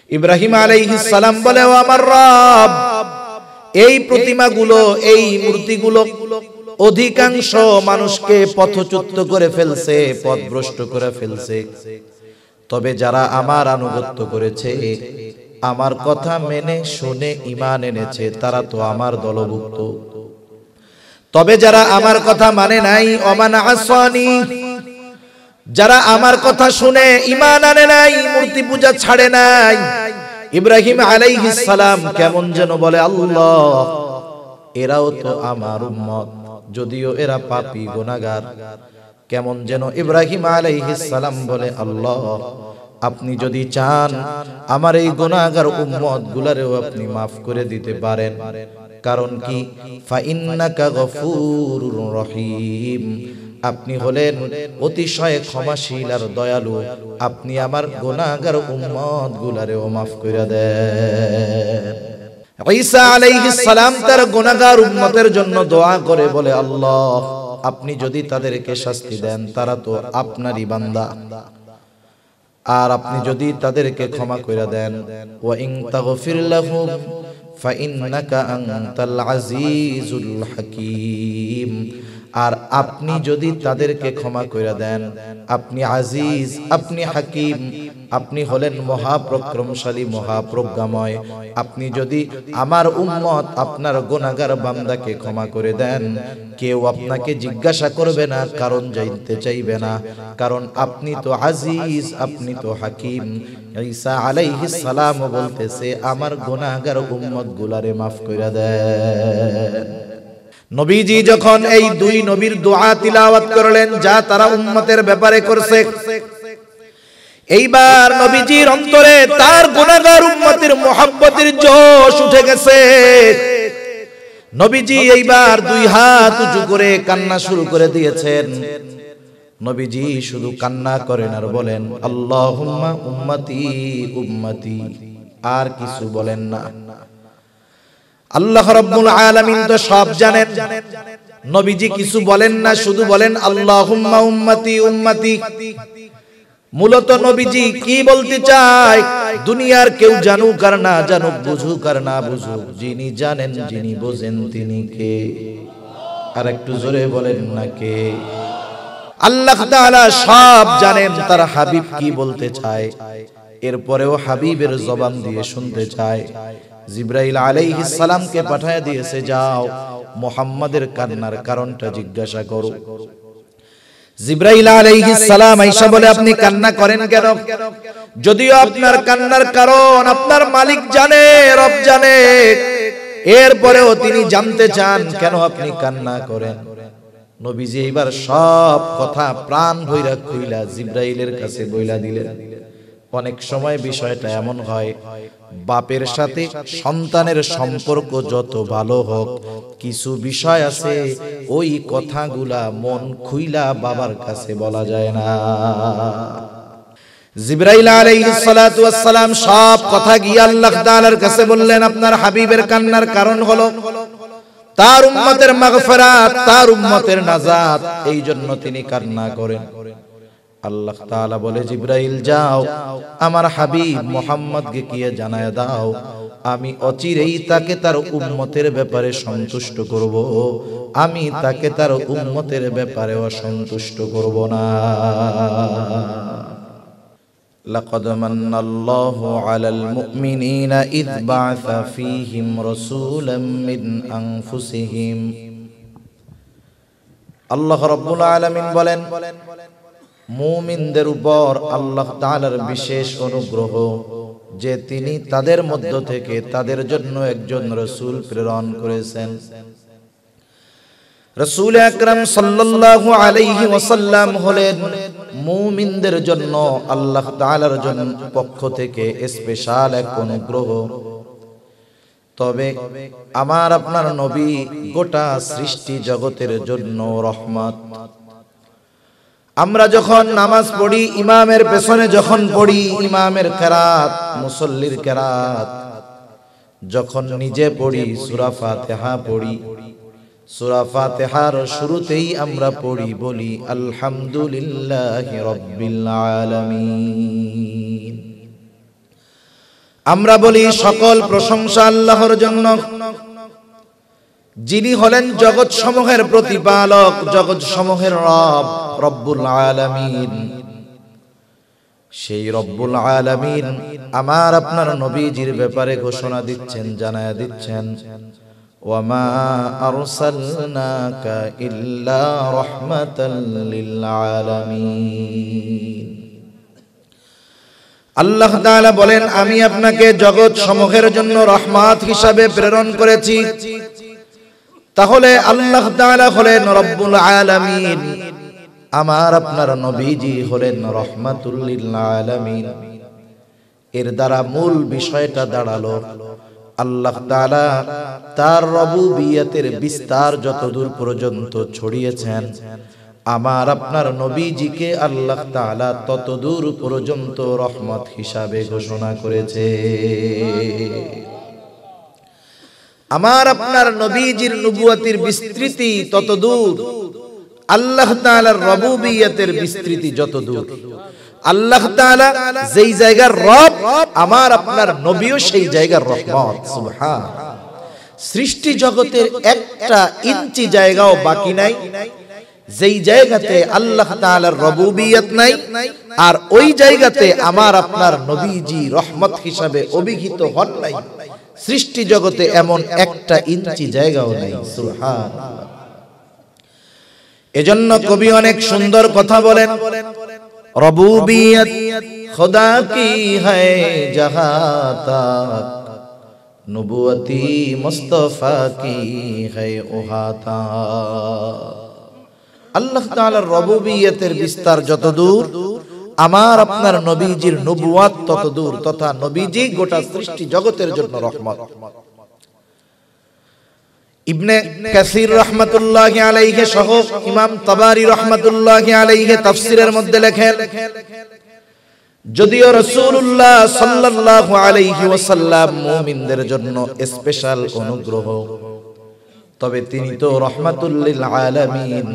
ইব্রাহিম আলাইহিস সালাম বলে, ও আমার রব, এই প্রতিমাগুলো, এই মূর্তিগুলো অধিকাংশ মানুষকে পথচ্যুত করে ফেলছে, পথভ্রষ্ট করে ফেলছে। তবে যারা আমার আনুগত্য করেছে, আমার কথা মেনে শুনে ঈমান এনেছে, তারা তো আমার দলভুক্ত। তবে যারা আমার কথা মানে নাই, ওমান আসানি, যারা আমার কথা শুনে ঈমান আনে নাই, মূর্তি পূজা ছাড়ে নাই, ইব্রাহিম আলাইহিস সালাম কেমন যেন বলে, আল্লাহ, এরাও তো আমার উম্মত, যদিও এরা পাপী গুনাহগার। কেমন যেন ইব্রাহিম আলাইহিস সালাম বলে, আল্লাহ, আপনি যদি চান আমার এই গুনাহগার উম্মত গুলারেও আপনি মাফ করে দিতে পারেন। কারণ কি? ফাইন্নাকা গফুরুর রহিম, আপনি হলেন অতিশয় ক্ষমাশীল আর দয়ালু, আপনি আমার গুনাহগার উম্মত গুলারেও মাফ করে দেন। ঈসা আলাইহিস সালাম তার গুনাহগার উম্মতের জন্য দোয়া করে বলে, আল্লাহ, আপনি যদি তাদেরকে শাস্তি দেন, তারা তো আপনারই বান্দা, আর আপনি যদি তাদেরকে ক্ষমা করে দেন, ওয়া ইন তাগফির লাহুম ফাইন্নাকা আনতাল আজিজুল হাকীম, আর আপনি যদি তাদেরকে ক্ষমা করে দেন, আপনি আজিজ, আপনি হাকিম, আপনি হলেন মহাপ্রক্রমশালী, মহাপ্রজ্ঞাময়। আপনি যদি আমার উম্মত, আপনার গুনাহগার বান্দাকে ক্ষমা করে দেন, কেউ আপনাকে জিজ্ঞাসা করবে না, কারণ জানতে চাইবে না, কারণ আপনি তো আজিজ, আপনি তো হাকিম। ঈসা আলাইহিস সালাম বলতেছে, আমার গুনাহগার উম্মত গুলারে মাফ করে দেন। নবীজি যখন এই দুই নবীর দোয়া তিলাওয়াত করলেন, যা তারা উম্মতের ব্যাপারে করছে, এইবার নবীজির অন্তরে তার গুনাহগার উম্মতের মুহাব্বতের জোশ উঠে গেছে। নবীজি এইবার দুই হাত উঁচু করে কান্না শুরু করে দিয়েছেন। নবীজি শুধু কান্না করেন আর বলেন, আল্লাহুম্মা উম্মতি উম্মতি, আর কিছু বলেন না। আল্লাহ রাব্বুল আলামিন তো সব জানেন, নবীজি কিছু বলেন না, শুধু বলেন আল্লাহুম্মা উম্মতি উম্মতি। মূলত নবীজি কি বলতে চায়, দুনিয়ার কেউ জানুক আর না জানুক, বুঝুক আর না বুঝুক, যিনি জানেন, যিনি বোঝেন, তিনি কে? আর একটু জোরে বলেন না কে? আল্লাহ তাআলা সব জানেন তার হাবিব কি বলতে চায়, এরপরেও হাবিবের জবান দিয়ে শুনতে চায়। জিবরাইল আলাইহিস সালামকে পাঠায় দিয়েছে, যাও মুহাম্মাদের কান্নার কারণটা জিজ্ঞাসা করো। জিবরাইল আলাইহিস সালাম আয়েশা বলে, আপনি কান্না করেন কেন? যদিও আপনার কান্নার কারণ আপনার মালিক জানে, রব জানে, এরপরেও তিনি জানতে চান কেন আপনি কান্না করেন। নবীজি এবার সব কথা প্রাণ ভইরা খুইলা জিবরাইলের কাছে বইলা দিলেন। অনেক সময় বিষয়টা এমন হয়, বাপের সাথে সন্তানের সম্পর্ক যত ভালো হোক, কিছু বিষয় আছে ওই কথাগুলা মন খুইলা বাবার কাছে বলা যায় না। জিবরাইল আলাইহিস সালাতু ওয়াস সালাম সব কথা গিয়ে আল্লাহ তাআলার কাছে বললেন, আপনার হাবিবের কান্নার কারণ হলো তার উম্মতের মাগফিরাত, তার উম্মতের নাজাত, এই জন্য তিনি কান্না করেন। আল্লাহ তাআলা বলে, জিবরাইল যাও আমার হাবিব মুহাম্মদকে গিয়ে জানায় দাও, আমি অচিরেই তাকে তার উম্মতের ব্যাপারে সন্তুষ্ট করব, আমি তাকে তার উম্মতের ব্যাপারে অসন্তুষ্ট করব না। লাকাদ মান্নাল্লাহু আলাল মুমিনিনা ইয বা'আসা ফীহিম রাসূলাম মিন আনফুসিহিম। আল্লাহ রাব্বুল আলামিন বলেন, মুমিনদের উপর আল্লাহ তাআলার বিশেষ অনুগ্রহ যে তিনি তাদের মধ্য থেকে তাদের জন্য একজন রাসূল প্রেরণ করেছেন। রাসূল আকরাম সাল্লাল্লাহু আলাইহি ওয়াসাল্লাম হলেন মুমিনদের জন্য আল্লাহ তাআলার পক্ষ থেকে স্পেশাল এক অনুগ্রহ। তবে আমার আপনার নবী গোটা সৃষ্টি জগতের জন্য রহমত। আমরা যখন নামাজ পড়ি, ইমামের পেছনে যখন পড়ি, ইমামের কেরাত, মুসল্লির কেরাত, যখন নিজে পড়ি, সূরা ফাতিহা পড়ি, সূরা ফাতিহার শুরুতেই আমরা পড়ি, বলি আলহামদুলিল্লাহি রাব্বিল আলামিন। আমরা বলি সকল প্রশংসা আল্লাহর জন্য, যিনি হলেন জগৎ সমূহের প্রতিপালক, জগৎ সমূহের রব, রব্বুল আলামিন। সেই রব্বুল আলামিন আমার আপনার নবীজির ব্যাপারে ঘোষণা দিচ্ছেন, জানায়া দিচ্ছেন, ওয়ামা আরসালনাকা ইল্লা রাহমাতাল লিল আলামিন। আল্লাহ তাআলা বলেন, আমি আপনাকে জগৎ সমূহের জন্য রহমত হিসাবে প্রেরণ করেছি। তাহলে আল্লাহ তাআলা হলেন রব্বুল আলামিন, আমার আপনার নবীজি হলেন রহমাতুল লিল আলামিন। এর দ্বারা মূল বিষয়টা দাঁড়ালো আল্লাহ তাআলা তার রবুবিয়তের বিস্তার যতদূর পর্যন্ত ছড়িয়েছেন, আমার আপনার নবীজিকে আল্লাহ তাআলা ততদূর পর্যন্ত রহমত হিসাবে ঘোষণা করেছে। আমার আপনার নবীজির নবুয়তের বিস্তৃতি ততদূর, আল্লাহ তাআলার রবুবিয়তের বিস্তৃতি যতদূর। আল্লাহ তাআলা যেই জায়গার রব, আমার আপনার নবীও সেই জায়গার রহমত। সুবহান। সৃষ্টি জগতের একটা ইঞ্চি জায়গাও বাকি নাই যেই জায়গাতে আল্লাহ তাআলার রবুবিয়ত নাই, আর ওই জায়গাতে আমার আপনার নবীজি রহমত হিসাবে অভিহিত হন নাই। সৃষ্টি জগতে এমন একটা ইঞ্চি জায়গাও নাই। সুবহান। এজন্য কবি অনেক সুন্দর কথা বলেন, রবুবিয়ত খুদা কি হ্যায় জাহাঁ তাক, নবুয়তি মুস্তাফা কি হ্যায় ওহা তাক। আল্লাহ তাআলার রবুবিয়তের বিস্তার যতদূর, আমার আপনার নবীজির নবুয়ত ততদূর, তথা নবীজি গোটা সৃষ্টি জগতের জন্য রহমত। ইবনে কাসির রাহমাতুল্লাহি আলাইহি সহ ইমাম তাবারি রাহমাতুল্লাহি আলাইহি তাফসীরের মধ্যে লেখেন, যদিও রাসূলুল্লাহ সাল্লাল্লাহু আলাইহি ওয়াসাল্লাম মুমিনদের জন্য স্পেশাল অনুগ্রহ, তবে তিনি তো রহমাতুল লিল আলামিন।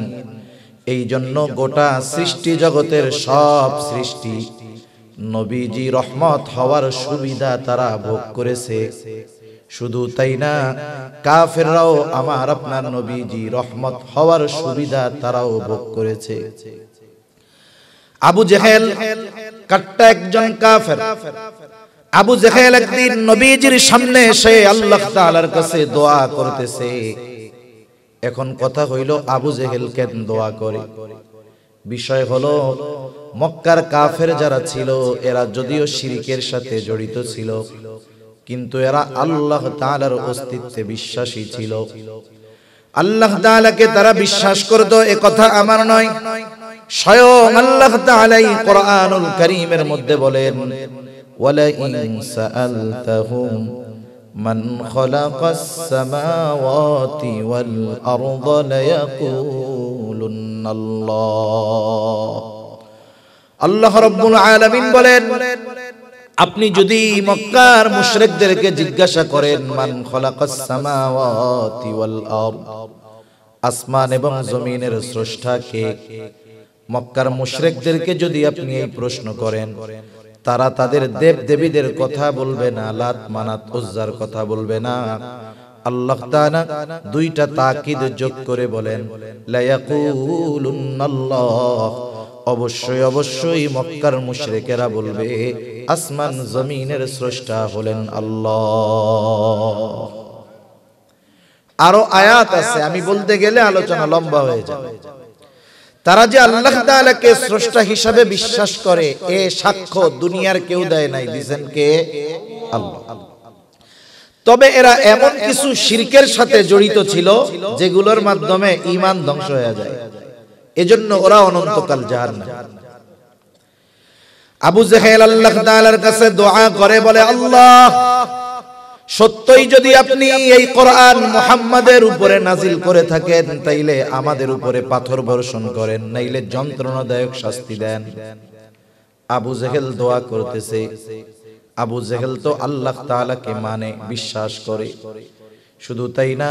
এই জন্য গোটা সৃষ্টি জগতের সব সৃষ্টি নবীজি রহমত হওয়ার সুবিধা তারা ভোগ করেছে। শুধু তাই না, কাফেররাও আমার আপনার নবীজি রহমত হওয়ার সুবিধা তারাও ভোগ করেছে। আবু জেহেল কাট্টা একজন কাফের। আবু জেহেল একদিন নবীজির সামনে এসে আল্লাহ তাআলার কাছে দোয়া করতেছে। এখন কথা হইল, আবু জেহেল কেন দোয়া করে? বিষয় হলো, মক্কার কাফের যারা ছিল এরা যদিও শিরকের সাথে জড়িত ছিল, কিন্তু এরা আল্লাহ তাআলার অস্তিত্বে বিশ্বাসী ছিল। আল্লাহ তাআলাকে তারা বিশ্বাস করত, এ কথা আমার নয়, স্বয়ং আল্লাহ তাআলাই কোরআনুল কারীমের মধ্যে বলেন, ওয়ালা ইন সাআলতাহুম মান খালাকাস সামাওয়াতি ওয়াল আরদা লায়াকুলুন্নাল্লাহ। আল্লাহ রাব্বুল আলামিন বলেন, আপনি যদি মক্কার মুশরিকদেরকে জিজ্ঞাসা করেন, মান খালাকাস সামাওয়াতি ওয়াল আরদ, আসমান এবং জমিনের স্রষ্টা কে? মক্কার মুশরিকদেরকে যদি আপনি এই প্রশ্ন করেন, তারা তাদের দেব দেবীদের কথা বলবে না, লাত মানাত উজ্জার কথা বলবে না। আল্লাহ তাআলা দুইটা তাকিদ যোগ করে বলেন, লা ইয়াকুলুন্নাল্লাহ, অবশ্যই অবশ্যই মক্কার মুশরিকেরা বলবে আসমান জমিনের স্রষ্টা হলেন আল্লাহ। আরো আয়াত আছে, আমি বলতে গেলে আলোচনা লম্বা হয়ে যাবে। তারা যে আল্লাহ তাআলাকে স্রষ্টা হিসাবে বিশ্বাস করে, এ সাক্ষ্য দুনিয়ার কেউ দেয় নাই, দিবেন কে? আল্লাহ। তবে এরা এমন কিছু শিরকের সাথে জড়িত ছিল যেগুলোর মাধ্যমে ঈমান ধ্বংস হয়ে যায়, এজন্য ওরা অনন্তকাল জাহান্নামে। আবু জেহেল আল্লাহ তাআলার কাছে দোয়া করে, বলে, আল্লাহ, সত্যই যদি আপনি এই কোরআন মুহাম্মাদের উপরে নাজিল করে থাকেন, তাইলে আমাদের উপরে পাথর বর্ষণ করেন, নাইলে যন্ত্রণাদায়ক শাস্তি দেন। আবু জেহেল দোয়া করতেছে। আবু জেহেল তো আল্লাহ তাআলাকে মানে, বিশ্বাস করে। শুধু তাই না,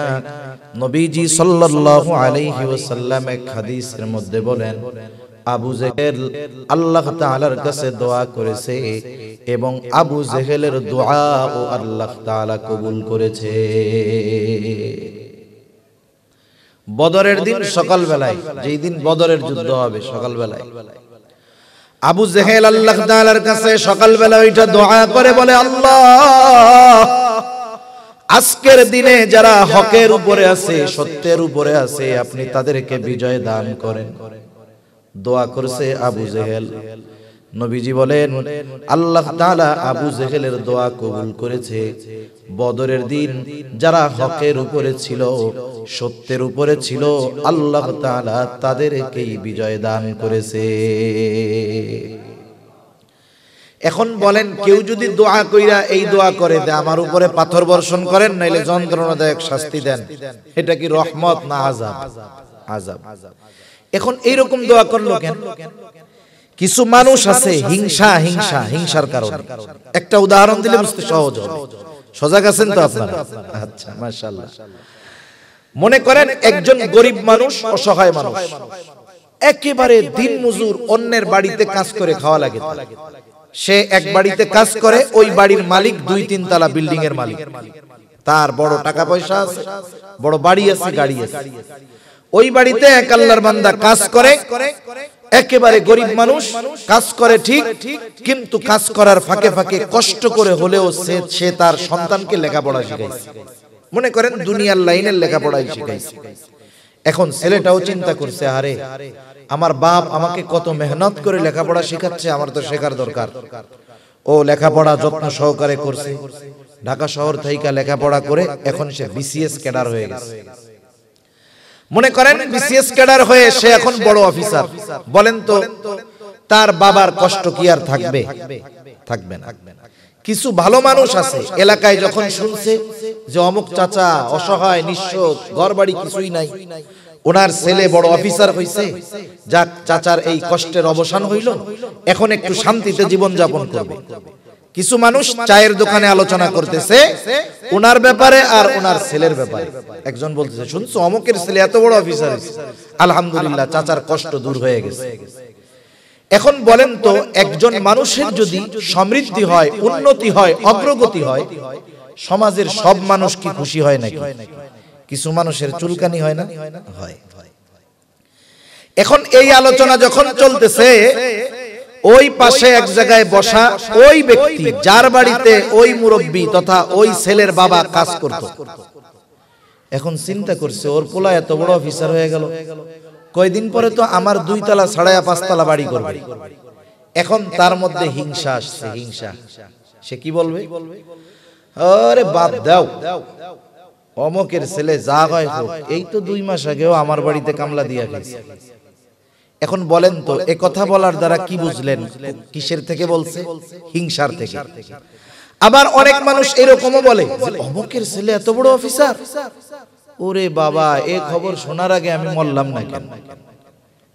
নবীজি সাল্লাল্লাহু আলাইহি ওয়াসাল্লাম এক হাদিসের মধ্যে বলেন, আবু জেহেল আল্লাহ তাআলার কাছে দোয়া করেছে এবং আবু জেহেলের দোয়া ও আল্লাহ তাআলা কবুল করেছে। বদরের দিন সকাল বেলায়, যেই দিন বদরের যুদ্ধ হবে সকাল বেলায়, আবু জেহেল আল্লাহ তাআলার কাছে সকাল বেলা ওইটা দোয়া করে বলে, আল্লাহ আজকের দিনে যারা হকের উপরে আছে, সত্যের উপরে আছে, আপনি তাদেরকে বিজয় দান করেন। দোয়া করছে আবু জেহেল। নবীজি বলেন আল্লাহ তাআলা আবু জেহেলের দোয়া কবুল করেছে। বদরের দিন যারা হকের উপরে ছিল, সত্যের উপরে ছিল, আল্লাহ তাআলা তাদেরকেই বিজয় দান করেছে। এখন বলেন, কেউ যদি দোয়া কইরা এই দোয়া করে যে আমার উপরে পাথর বর্ষণ করেন, নাইলে যন্ত্রণাদায়ক শাস্তি দেন, এটা কি রহমত না আযাব? আযাব। এখন এইরকম দোয়া করলো কেন? কিছু মানুষ আছে হিংসার কারণে। একটা উদাহরণ দিলে বুঝতে সহজ হবে। সজাগ আছেন তো আপনারা? আচ্ছা, মাশাআল্লাহ। মনে করেন একজন গরিব মানুষ, অসহায় মানুষ, একেবারে দিন মজুর, অন্যের বাড়িতে কাজ করে খাওয়া লাগে। সে এক বাড়িতে কাজ করে, ওই বাড়ির মালিক 2-3 তলা বিল্ডিং এর মালিক, তার বড় টাকা পয়সা আছে, বড় বাড়ি আছে, গাড়ি আছে। ওই বাড়িতে এক আল্লাহর বান্দা কাজ করে, একেবারে গরিব মানুষ, কাজ করে ঠিক, কিন্তু কাজ করার ফাঁকে ফাঁকে কষ্ট করে হলেও সে তার সন্তানকে লেখাপড়া শিখাইছে। মনে করেন দুনিয়ার লাইনের লেখাপড়াই শিখাইছে। এখন ছেলেটাও চিন্তা করছে, আরে আমার বাপ আমাকে কত মেহনত করে লেখাপড়া শিখাচ্ছে, আমার তো শেখার দরকার। ও লেখাপড়া যত্ন সহকারে করছে, ঢাকা শহর থেকে লেখাপড়া করে এখন সে বিসিএস ক্যাডার হয়ে গেছে। মনে করেন বিসিএস ক্যাডার হয়ে সে এখন বড় অফিসার। বলেন তো তার বাবার কষ্ট কি আর থাকবে? থাকবে না। কিছু ভালো মানুষ আছে এলাকায়, যখন শুনছে যে অমুক চাচা অসহায়, নিঃস্ব, ঘর বাড়ি কিছুই নাই, ওনার ছেলে বড় অফিসার হইছে, যাক চাচার এই কষ্টের অবসান হইল, এখন একটু শান্তিতে জীবন যাপন করবে। কিছু মানুষ চায়ের দোকানে আলোচনা করতেছে ওনার ব্যাপারে আর ওনার ছেলের ব্যাপারে। একজন বলতেছে, শুনছো অমুকের ছেলে এত বড় অফিসার হইছে, আলহামদুলিল্লাহ চাচার কষ্ট দূর হয়ে গেছে। এখন বলেন তো একজন মানুষের যদি সমৃদ্ধি হয়, উন্নতি হয়, অগ্রগতি হয়, সমাজের সব মানুষ কি খুশি হয় নাকি? কিছু মানুষের চুলকানি হয় না? হয়। এখন এই আলোচনা যখন চলতেছে, ওই পাশে এক জায়গায় বসা ওই ব্যক্তি, যার বাড়িতে ওই মুরব্বী তথা ওই ছেলের বাবা কাজ করত, এখন চিন্তা করছে ওর পোলা এত বড় অফিসার হয়ে গেল, কয়দিন পরে তো আমার 2 তলা ছাড়াইয়া 5 তলা বাড়ি করবে। এখন তার মধ্যে হিংসা আসছে, হিংসা। সে কি বলবে? আরে বাদ দাও, অমকের ছেলে যা হয় হোক, এই তো 2 মাস আগেও আমার বাড়িতে কামলা দিয়া গেছে। এখন বলেন তো এ কথা বলার দ্বারা কি বুঝলেন? কিসের থেকে বলছে? হিংসার থেকে। আবার অনেক মানুষ এরকমও বলে যে অমকের ছেলে এত বড় অফিসার, ওরে বাবা এ খবর শোনার আগে আমি মরলাম না কেন।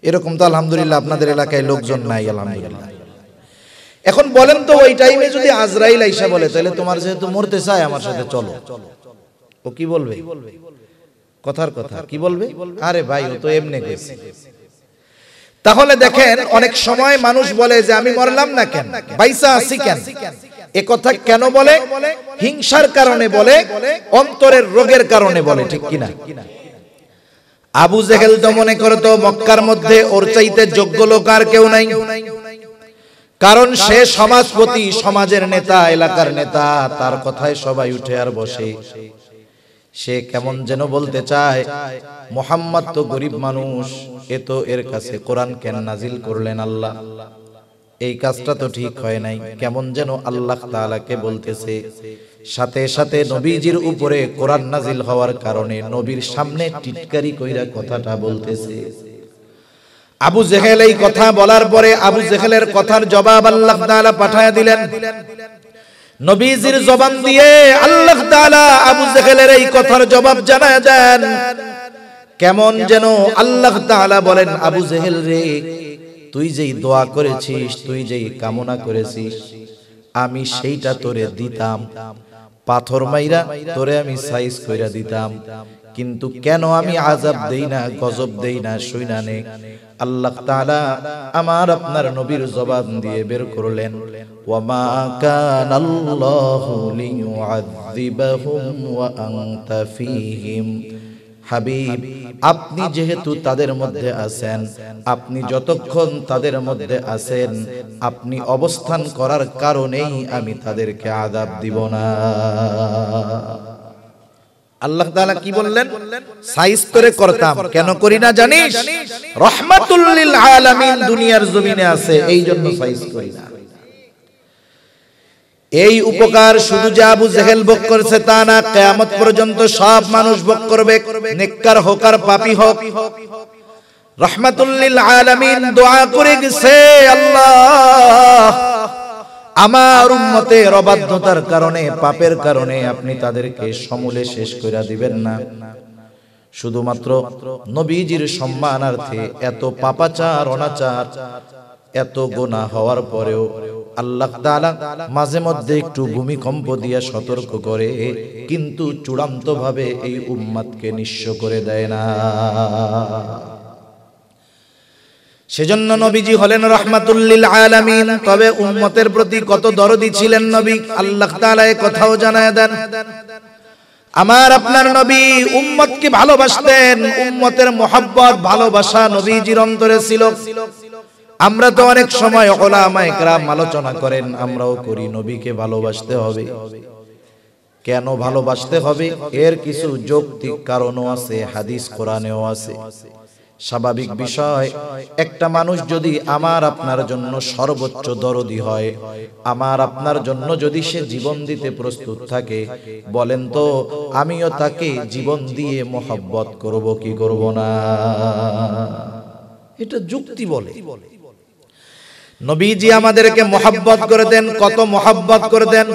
এরকম তো আলহামদুলিল্লাহ আপনাদের এলাকায় লোকজন নাই, আলহামদুলিল্লাহ। এখন বলেন তো ওই টাইমে যদি আজরাইল আইসা বলে, তাহলে তোমার যেহেতু মরতে চায় আমার সাথে চলো, ও কি বলবে? কথার কথা কি বলবে? আরে ভাই ও তো এমনি গেছে। তাহলে দেখেন অনেক সময় মানুষ বলে যে আমি মরলাম না কেন, বাইসা আছি কেন। এ কথা কেন বলে? হিংসার কারণে বলে, অন্তরের রোগের কারণে বলে, ঠিক কিনা? আবু জেহেল তো মনে করতো মক্কার মধ্যে ওর চাইতে যোগ্য লোক আর কেউ নাই, কারণ সে সমাজপতি, সমাজের নেতা, এলাকার নেতা, তার কথায় সবাই উঠে আর বসে। সে কেমন যেন বলতে চায়, মুহাম্মদ তো গরিব মানুষ, এ তো এর কাছে কোরআন কেন নাজিল করলেন আল্লাহ? এই কাজটা তো ঠিক হয় নাই। কেমন যেন আল্লাহ তাআলাকে বলতেছে, সাথে সাথে নবীজির উপরে কোরআন নাজিল হওয়ার কারণে নবীর সামনে টিটকারি কইরা কথাটা বলতেছে। আবু জেহেল এই কথা বলার পরে আবু জেহেলের কথার জবাব আল্লাহ তাআলা পাঠায়া দিলেন। নবীজির জবান দিয়ে আল্লাহ তাআলা আবু জেহেলের এই কথার জবাব জানায়া দেন। কেমন যেন আল্লাহ তাআলা বলেন, আবু জেহেল রে, তুই যেই দোয়া করেছিস, তুই যেই কামনা করেছিস, আমি সেইটা তোরে দিতাম, পাথর মাইরা তোরে আমি সাইজ কইরা দিতাম, কিন্তু কেন আমি আযাব দেই না, গজব দেই না, শুইনা নে। আল্লাহ তাআলা আমার আপনার নবীর জবান দিয়ে বের করলেন, ওয়া মা কানাল্লাহু লিয়ুআযযিবাহুম ওয়া আনতা ফীহিম। হাবিব, আপনি যেহেতু তাদের মধ্যে আছেন, আপনি যতক্ষণ তাদের মধ্যে আছেন, আপনি অবস্থান করার কারণেই আমি তাদেরকে আযাব দিব না। আল্লাহ তাআলা কি বললেন? সাইজ করে করতাম, কেন করি না জানিস? রাহমাতুল লিল আলামিন দুনিয়ার জমিনে আছে, এই জন্য সাইজ করি না। এই উপকার শুধু যে আবু জেহেল ভোগ করেছে তা না, কিয়ামত পর্যন্ত সব মানুষ ভোগ করবে, নেককার হোক আর পাপী হোক। রাহমাতুল লিল আলামিন দোয়া করে গেছে, আল্লাহ আমার উম্মতের অবাধ্যতার কারণে, পাপের কারণে আপনি তাদেরকে সমূলে শেষ করে দিবেন না। শুধুমাত্র নবীজির সম্মানার্থে এত পাপাচার, অনাচার, এত গুনাহ হওয়ার পরেও আল্লাহ তাআলা মাঝে মধ্যে একটু ভূমিকম্প দিয়ে সতর্ক করে, কিন্তু চূড়ান্ত ভাবে এই উম্মতকে নিঃস্ব করে দেয় না। সেজন্য নবীজি হলেন রাহমাতুল লিল আলামিন। তবে উম্মতের প্রতি কত দরদি ছিলেন নবী, আল্লাহ তাআলা এই কথাও জানায় দেন। আমার আপনার নবী উম্মতকে ভালোবাসতেন, উম্মতের মুহাব্বত, ভালোবাসা নবীজির অন্তরে ছিল। আমরা তো অনেক সময় উলামায়ে কেরাম আলোচনা করেন, আমরাও করি, নবীকে ভালোবাসতে হবে। কেন ভালোবাসতে হবে? এর কিছু যৌক্তিক কারণও আছে, হাদিস কোরআনেও আছে। স্বাভাবিক বিষয়, একটা মানুষ যদি আমার আপনার জন্য সর্বোচ্চ দরদি হয়, আমার আপনার জন্য যদি সে জীবন দিতে প্রস্তুত থাকে, বলেন তো আমিও তাকে জীবন দিয়ে মোহাব্বত করব কি করব না? এটা যুক্তি বলে। নবীজি আমাদেরকে মোহাব্বত করে দেন, কত মোহাব্বত করে দেন।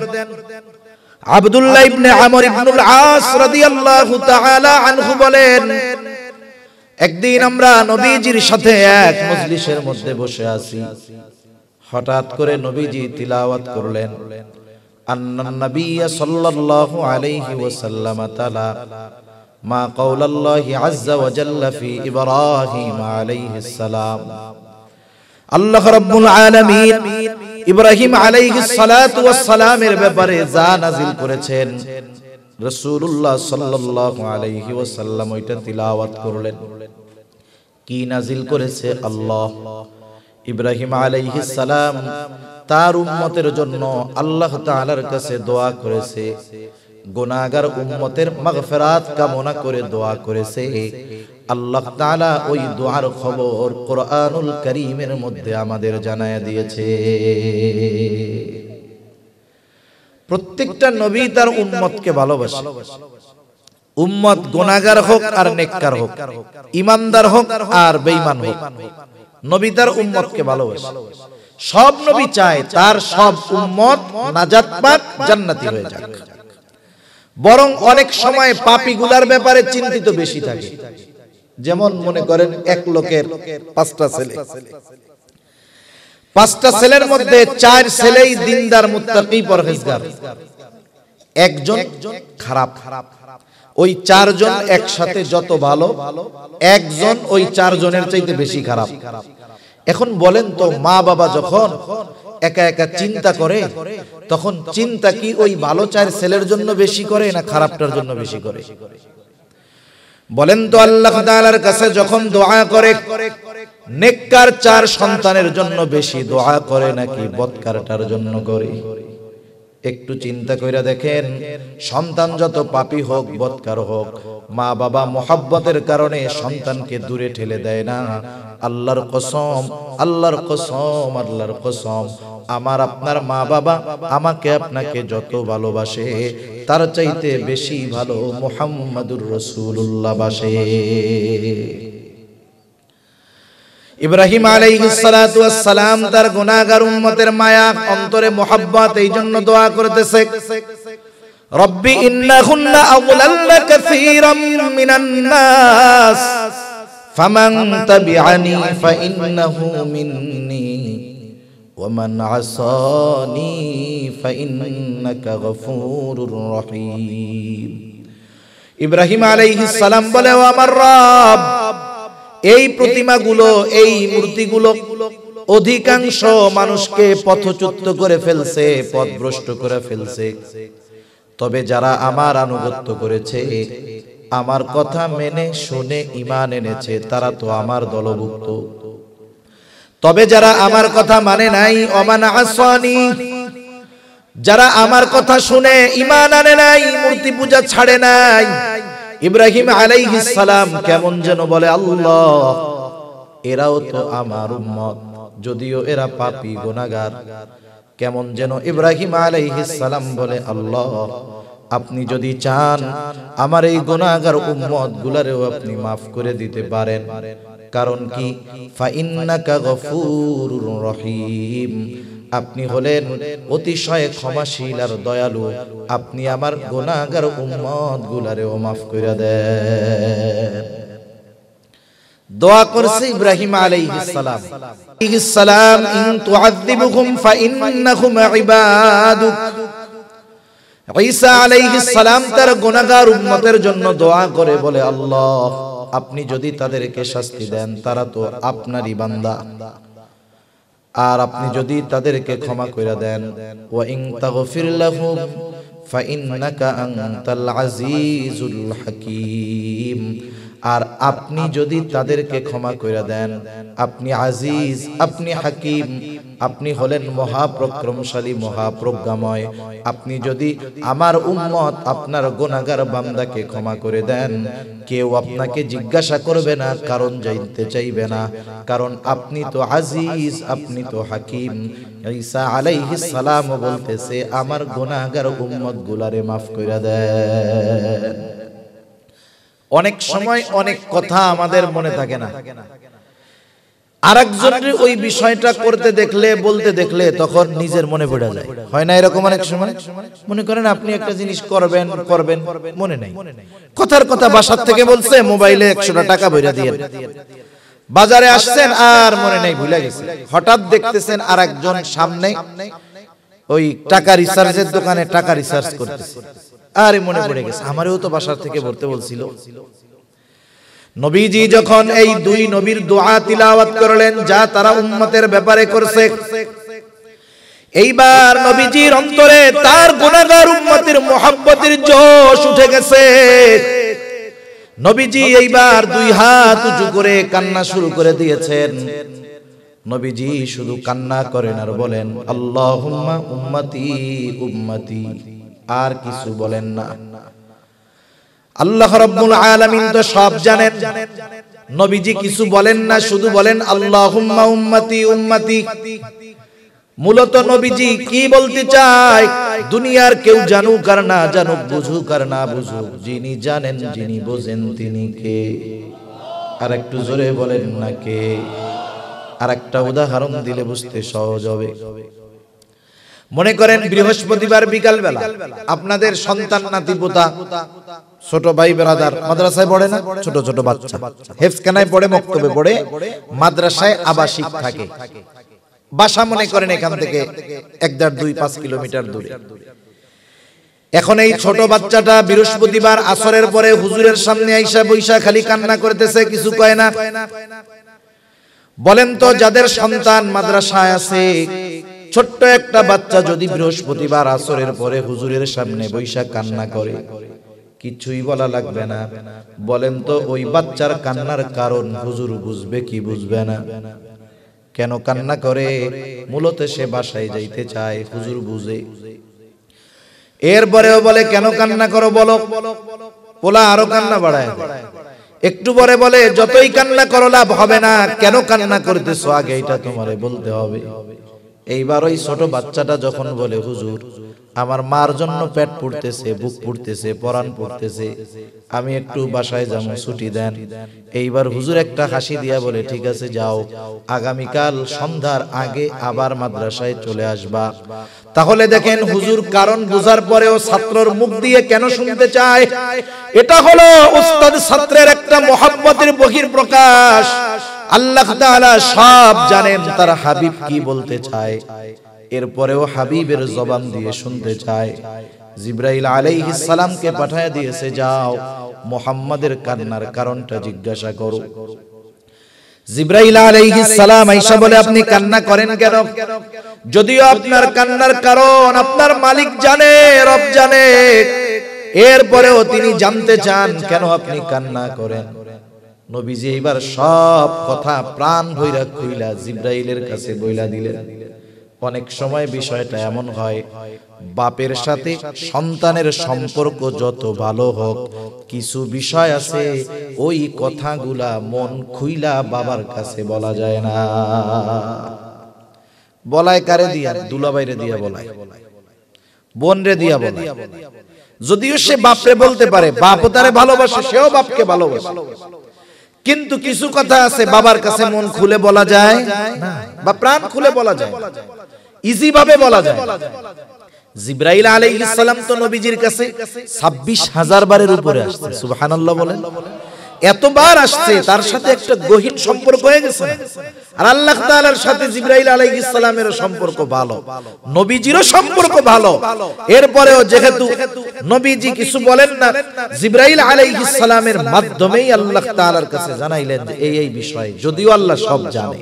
আব্দুল্লাহ ইবনে আমর ইবনুল আস রাদিয়াল্লাহু তাআলা আনহু বলেন, একদিন আমরা নবীজির সাথে এক মজলিসের মধ্যে বসে আছি, হঠাৎ করে নবীজি তিলাওয়াত করলেন, আন্নান নাবিয়্য সাল্লাল্লাহু আলাইহি ওয়াসাল্লাম তাআলা মা কাওলাল্লাহি আযজা ওয়া জাল্লা ফি ইব্রাহিম আলাইহিস সালাম। আল্লাহ রাব্বুল আলামিন ইব্রাহিম আলাইহিস সালাতু ওয়াস সালামের ব্যাপারে যা নাযিল করেছেন, রাসূলুল্লাহ সাল্লাল্লাহু আলাইহি ওয়াসাল্লাম ওইটা তিলাওয়াত করলেন। কি নাযিল করেছে? আল্লাহ ইব্রাহিম আলাইহিস সালাম তার উম্মতের জন্য আল্লাহ তাআলার কাছে দোয়া করেছে, গুনাহগার উম্মতের মাগফিরাত কামনা করে দোয়া করেছে। আল্লাহ তাআলা ওই দোয়ার খবর কোরআনুল কারীমের মধ্যে আমাদের জানায়া দিয়েছে। প্রত্যেকটা নবী তার উম্মতকে ভালোবাসে। উম্মত গুনাহগার হোক আর নেককার হোক, ঈমানদার হোক আর বেঈমান হোক, নবী তার উম্মতকে ভালোবাসে। সব নবী চায় তার সব উম্মত নাজাত পাক, জান্নাতি হয়ে যাক। বরং অনেক সময় পাপীগুলার ব্যাপারে চিন্তিত বেশি থাকে। যেমন মনে করেন এক লোকের 5টা ছেলে, 5টা ছেলের মধ্যে 4 ছেলেই দিনদার, মুত্তাকি, পরহেজগার, একজন খারাপ। ওই 4 জন একসাথে যত ভালো, একজন ওই 4 জনের চাইতে বেশি খারাপ। এখন বলেন তো, মা বাবা যখন একা একা চিন্তা করে, তখন চিন্তা কি ওই ভালো 4 ছেলের জন্য বেশি করে না খারাপটার জন্য বেশি করে? বলেন তো, আল্লাহ তাআলার কাছে যখন দোয়া করে, নেককার 4 সন্তানের জন্য বেশি দোয়া করে নাকি বদকারটার জন্য করে? একটু চিন্তা কইরা দেখেন, সন্তান যত পাপী হোক, বদকার হোক, মা বাবা মোহাব্বতের কারণে সন্তানকে দূরে ঠেলে দেয় না। আল্লাহর কসম, আল্লাহর কসম, আল্লাহর কসম, আমার আপনার মা বাবা আমাকে আপনাকে যত ভালোবাসে, তার চাইতে বেশি ভালো মুহাম্মাদুর রাসূলুল্লাহ বাসে। ইব্রাহিম আলাইহিস সালাতু ওয়াস সালাম তার গুনাহগার উম্মতের মায়া, অন্তরে মুহাব্বত, এই জন্য দোয়া করতেছে, রব্বি ইন্নাহুন্না আযলাল্না কাসীরাম মিনান নাস ফামান তাবিআনি ফাইন্নাহু মিন্নি ওয়া মান আসানি ফাইন্নাকা গফুরুর রহিম। ইব্রাহিম আলাইহিস সালাম বলে, ও আমার রব, এই প্রতিমাগুলো, এই মূর্তিগুলো অধিকাংশ মানুষকে পথচ্যুত করে ফেলছে, পথভ্রষ্ট করে ফেলছে। তবে যারা আমার আনুগত্য করেছে, আমার কথা মেনে শুনে ঈমান এনেছে, তারা তো আমার দলভুক্ত। তবে যারা আমার কথা মানে নাই, ওমান আসানি, যারা আমার কথা শুনে ঈমান আনে নাই, মূর্তি পূজা ছাড়ে নাই, ইব্রাহিম আলাইহিস সালাম কেমন যেন বলে, আল্লাহ, এরাও তো আমার উম্মত, যদিও এরা পাপী গুনাহগার। কেমন যেন ইব্রাহিম আলাইহিস সালাম বলে, আল্লাহ, আপনি যদি চান আমার এই গুনাহগার উম্মত গুলারেও আপনি মাফ করে দিতে পারেন। কারণ কি? ফাইন্নাকা গফুরুর রহিম, আপনি হলেন অতিশয় ক্ষমাশীল আর দয়ালু, আপনি আমার গুনাহগার উম্মত গুলারেও মাফ করে দেন। দোয়া করছে ইব্রাহিম আলাইহিস সালাম, ইন তুআযিবুহুম ফাইন্নাহুম ইবাদুক। ঈসা আলাইহিস সালাম তার গুনাহগার উম্মতের জন্য দোয়া করে বলে, আল্লাহ, আপনি যদি তাদেরকে শাস্তি দেন, তারা তো আপনারই বান্দা, আর আপনি যদি তাদেরকে ক্ষমা করে দেন, ওয়া ইন তাগফির লাহুম ফাইন্নাকা আনতাল আজিজুল হাকীম, আর আপনি যদি তাদেরকে ক্ষমা করে দেন, আপনি আজিজ, আপনি হাকিম, আপনি হলেন মহাপরাক্রমশালী, মহাপ্রজ্ঞাময়। আপনি যদি আমার উম্মত, আপনার গুনাহগার বান্দাকে ক্ষমা করে দেন, কেউ আপনাকে জিজ্ঞাসা করবে না, কারণ জানতে চাইবে না, কারণ আপনি তো আজিজ, আপনি তো হাকিম। ঈসা আলাইহিস সালাম বলতেছে, আমার গুনাহগার উম্মত গুলারে মাফ করে দেন। অনেক সময় অনেক কথা আমাদের মনে থাকে না, আরেকজনের ওই বিষয়টা করতে দেখলে, বলতে দেখলে তখন নিজের মনে পড়ে যায়, হয় না এরকম? অনেক সময় মনে করেন আপনি একটা জিনিস করবেন, মনে নাই, কথার কথা বাসার থেকে বলছে, মোবাইলে 100 টাকা ভরে দিয়ে বাজারে আসছেন, আর মনে নাই, ভুলে গেছে। হঠাৎ দেখতেছেন আরেকজন সামনে ওই টাকা রিসার্চের দোকানে টাকা রিসার্চ করতেছে, আরে মনে পড়ে গেছে, আমারও তো বাসার থেকে ভরতে বলছিল। নবীজি যখন এই দুই নবীর দোয়া তিলাওয়াত করলেন, যা তারা উম্মতের ব্যাপারে করছে, এইবার নবীজির অন্তরে তার গুনাহগার উম্মতের মুহাব্বতের জোশ উঠে গেছে। নবীজি এইবার দুই হাত উঁচু করে কান্না শুরু করে দিয়েছেন। নবীজি শুধু কান্না করেন আর বলেন, আল্লাহুম্মা উম্মতি উম্মতি, আর কিছু বলেন না। আল্লাহ রাব্বুল আলামিন তো সব জানেন, নবীজি কিছু বলেন না, শুধু বলেন আল্লাহুম্মা উম্মতি উম্মতি। মূলত নবীজি কি বলতে চায়, দুনিয়ার কেউ জানুক আর না জানুক, বুঝুক আর না বুঝুক, যিনি জানেন, যিনি বোঝেন, তিনি কে? আর একটু জোরে বলেন না কে? আর একটা উদাহরণ দিলে বুঝতে সহজ হবে। মনে করেন বৃহস্পতিবার বিকাল বেলা আপনাদের সন্তান নাতিপোতা, ছোট ভাই ব্রাদার মাদ্রাসায় পড়ে না, ছোট ছোট বাচ্চা হেফজখানায় পড়ে, মক্তবে পড়ে, মাদ্রাসায় আবাসিক থাকে, বাসা মনে করেন এখান থেকে 1.5-2-5 কিলোমিটার দূরে। এখন এই ছোট বাচ্চাটা বৃহস্পতিবার আসরের পরে হুজুরের সামনে আইসা বইসা খালি কান্না করতেছে, কিছু কয় না। বলেন তো, যাদের সন্তান মাদ্রাসায় আছে, ছোট্ট একটা বাচ্চা যদি বৃহস্পতিবার আসরের পরে হুজুরের সামনে বইসা কান্না করে, কিছুই বলা লাগবে না। বলেন তো, ওই বাচ্চার কান্নার কারণ হুজুর বুঝবে কি বুঝবে না? কেন কান্না করে? মূলত সে বাসায় যাইতে চায়, হুজুর বুঝে। এরপরেও বলে, কেন কান্না করো বলো? পোলা আরো কান্না বাড়ায়। একটু পরে বলে, যতই কান্না করো লাভ হবে না, কেন কান্না করতেছো আগে এটা তোমারে বলতে হবে। এইবার ওই ছোট বাচ্চাটা যখন বলে, হুজুর আমার মার জন্য পেট পুড়তেছে, বুক পুড়তেছে, পরাণ পুড়তেছে, আমি একটু বাসায় যাবো, ছুটি দেন। এইবার হুজুর একটা হাসি দিয়া বলে, ঠিক আছে যাও, আগামীকাল সন্ধ্যার আগে আবার মাদ্রাসায় চলে আসবা। তাহলে দেখেন হুজুর কারণ বুঝার পরেও ছাত্রর মুখ দিয়ে কেন শুনতে চায়? এটা হলো উস্তাদ ছাত্রের একটা মহব্বতের বহিঃপ্রকাশ। আল্লাহ তাআলা সব জানেন তার হাবিব কি বলতে চায়, এরপরেও হাবিবের জবান দিয়ে শুনতে চায়। জিবরাইল আলাইহিস সালামকে পাঠায় দিয়েছে, যাও মুহাম্মাদের কান্নার কারণটা জিজ্ঞাসা করো। জিবরাইল আলাইহিস সালাম আয়েশা বলে, আপনি কান্না করেন কেন? যদিও আপনার কান্নার কারণ আপনার মালিক জানে, রব জানে, এরপরেও তিনি জানতে চান কেন আপনি কান্না করেন। নবীজি এবার সব কথা প্রাণ ভইরা খুইলা জিবরাইলের কাছে বইলা দিলেন। অনেক সময় বিষয়টা এমন হয়, বাপের সাথে সন্তানের সম্পর্ক যত ভালো হোক, কিছু বিষয় আছে ওই কথাগুলা মন খুইলা বাবার কাছে বলা যায় না। বলায় কারে দিয়া? দুলাভাইরে দিয়া বলায়, বোনরে দিয়া বলায়। যদিও সে বাপরে বলতে পারে, বাপও তারে ভালোবাসে, সেও বাপকে ভালোবাসে, কিন্তু কিছু কথা আছে বাবার কাছে মন খুলে বলা যায় না, বা প্রাণ খুলে বলা যায়, ইজি ভাবে বলা যায়। জিবরাইল আলাইহিস সালাম তো নবীজির কাছে 26,000 বারের উপরে আসছে, সুবহানাল্লাহ বলেন। এতবার আসছে, তার সাথে একটা গহীন সম্পর্ক হয়ে গেছে। আর আল্লাহ তাআলার সাথে জিবরাইল আলাইহিস সালামের সম্পর্ক ভালো, নবীজিরও সম্পর্ক ভালো। এরপরেও যেহেতু নবীজি কিছু বলেন না, জিবরাইল আলাইহিস সালামের মাধ্যমেই আল্লাহ তাআলার কাছে জানাইলেন যে এই বিষয়, যদিও আল্লাহ সব জানে।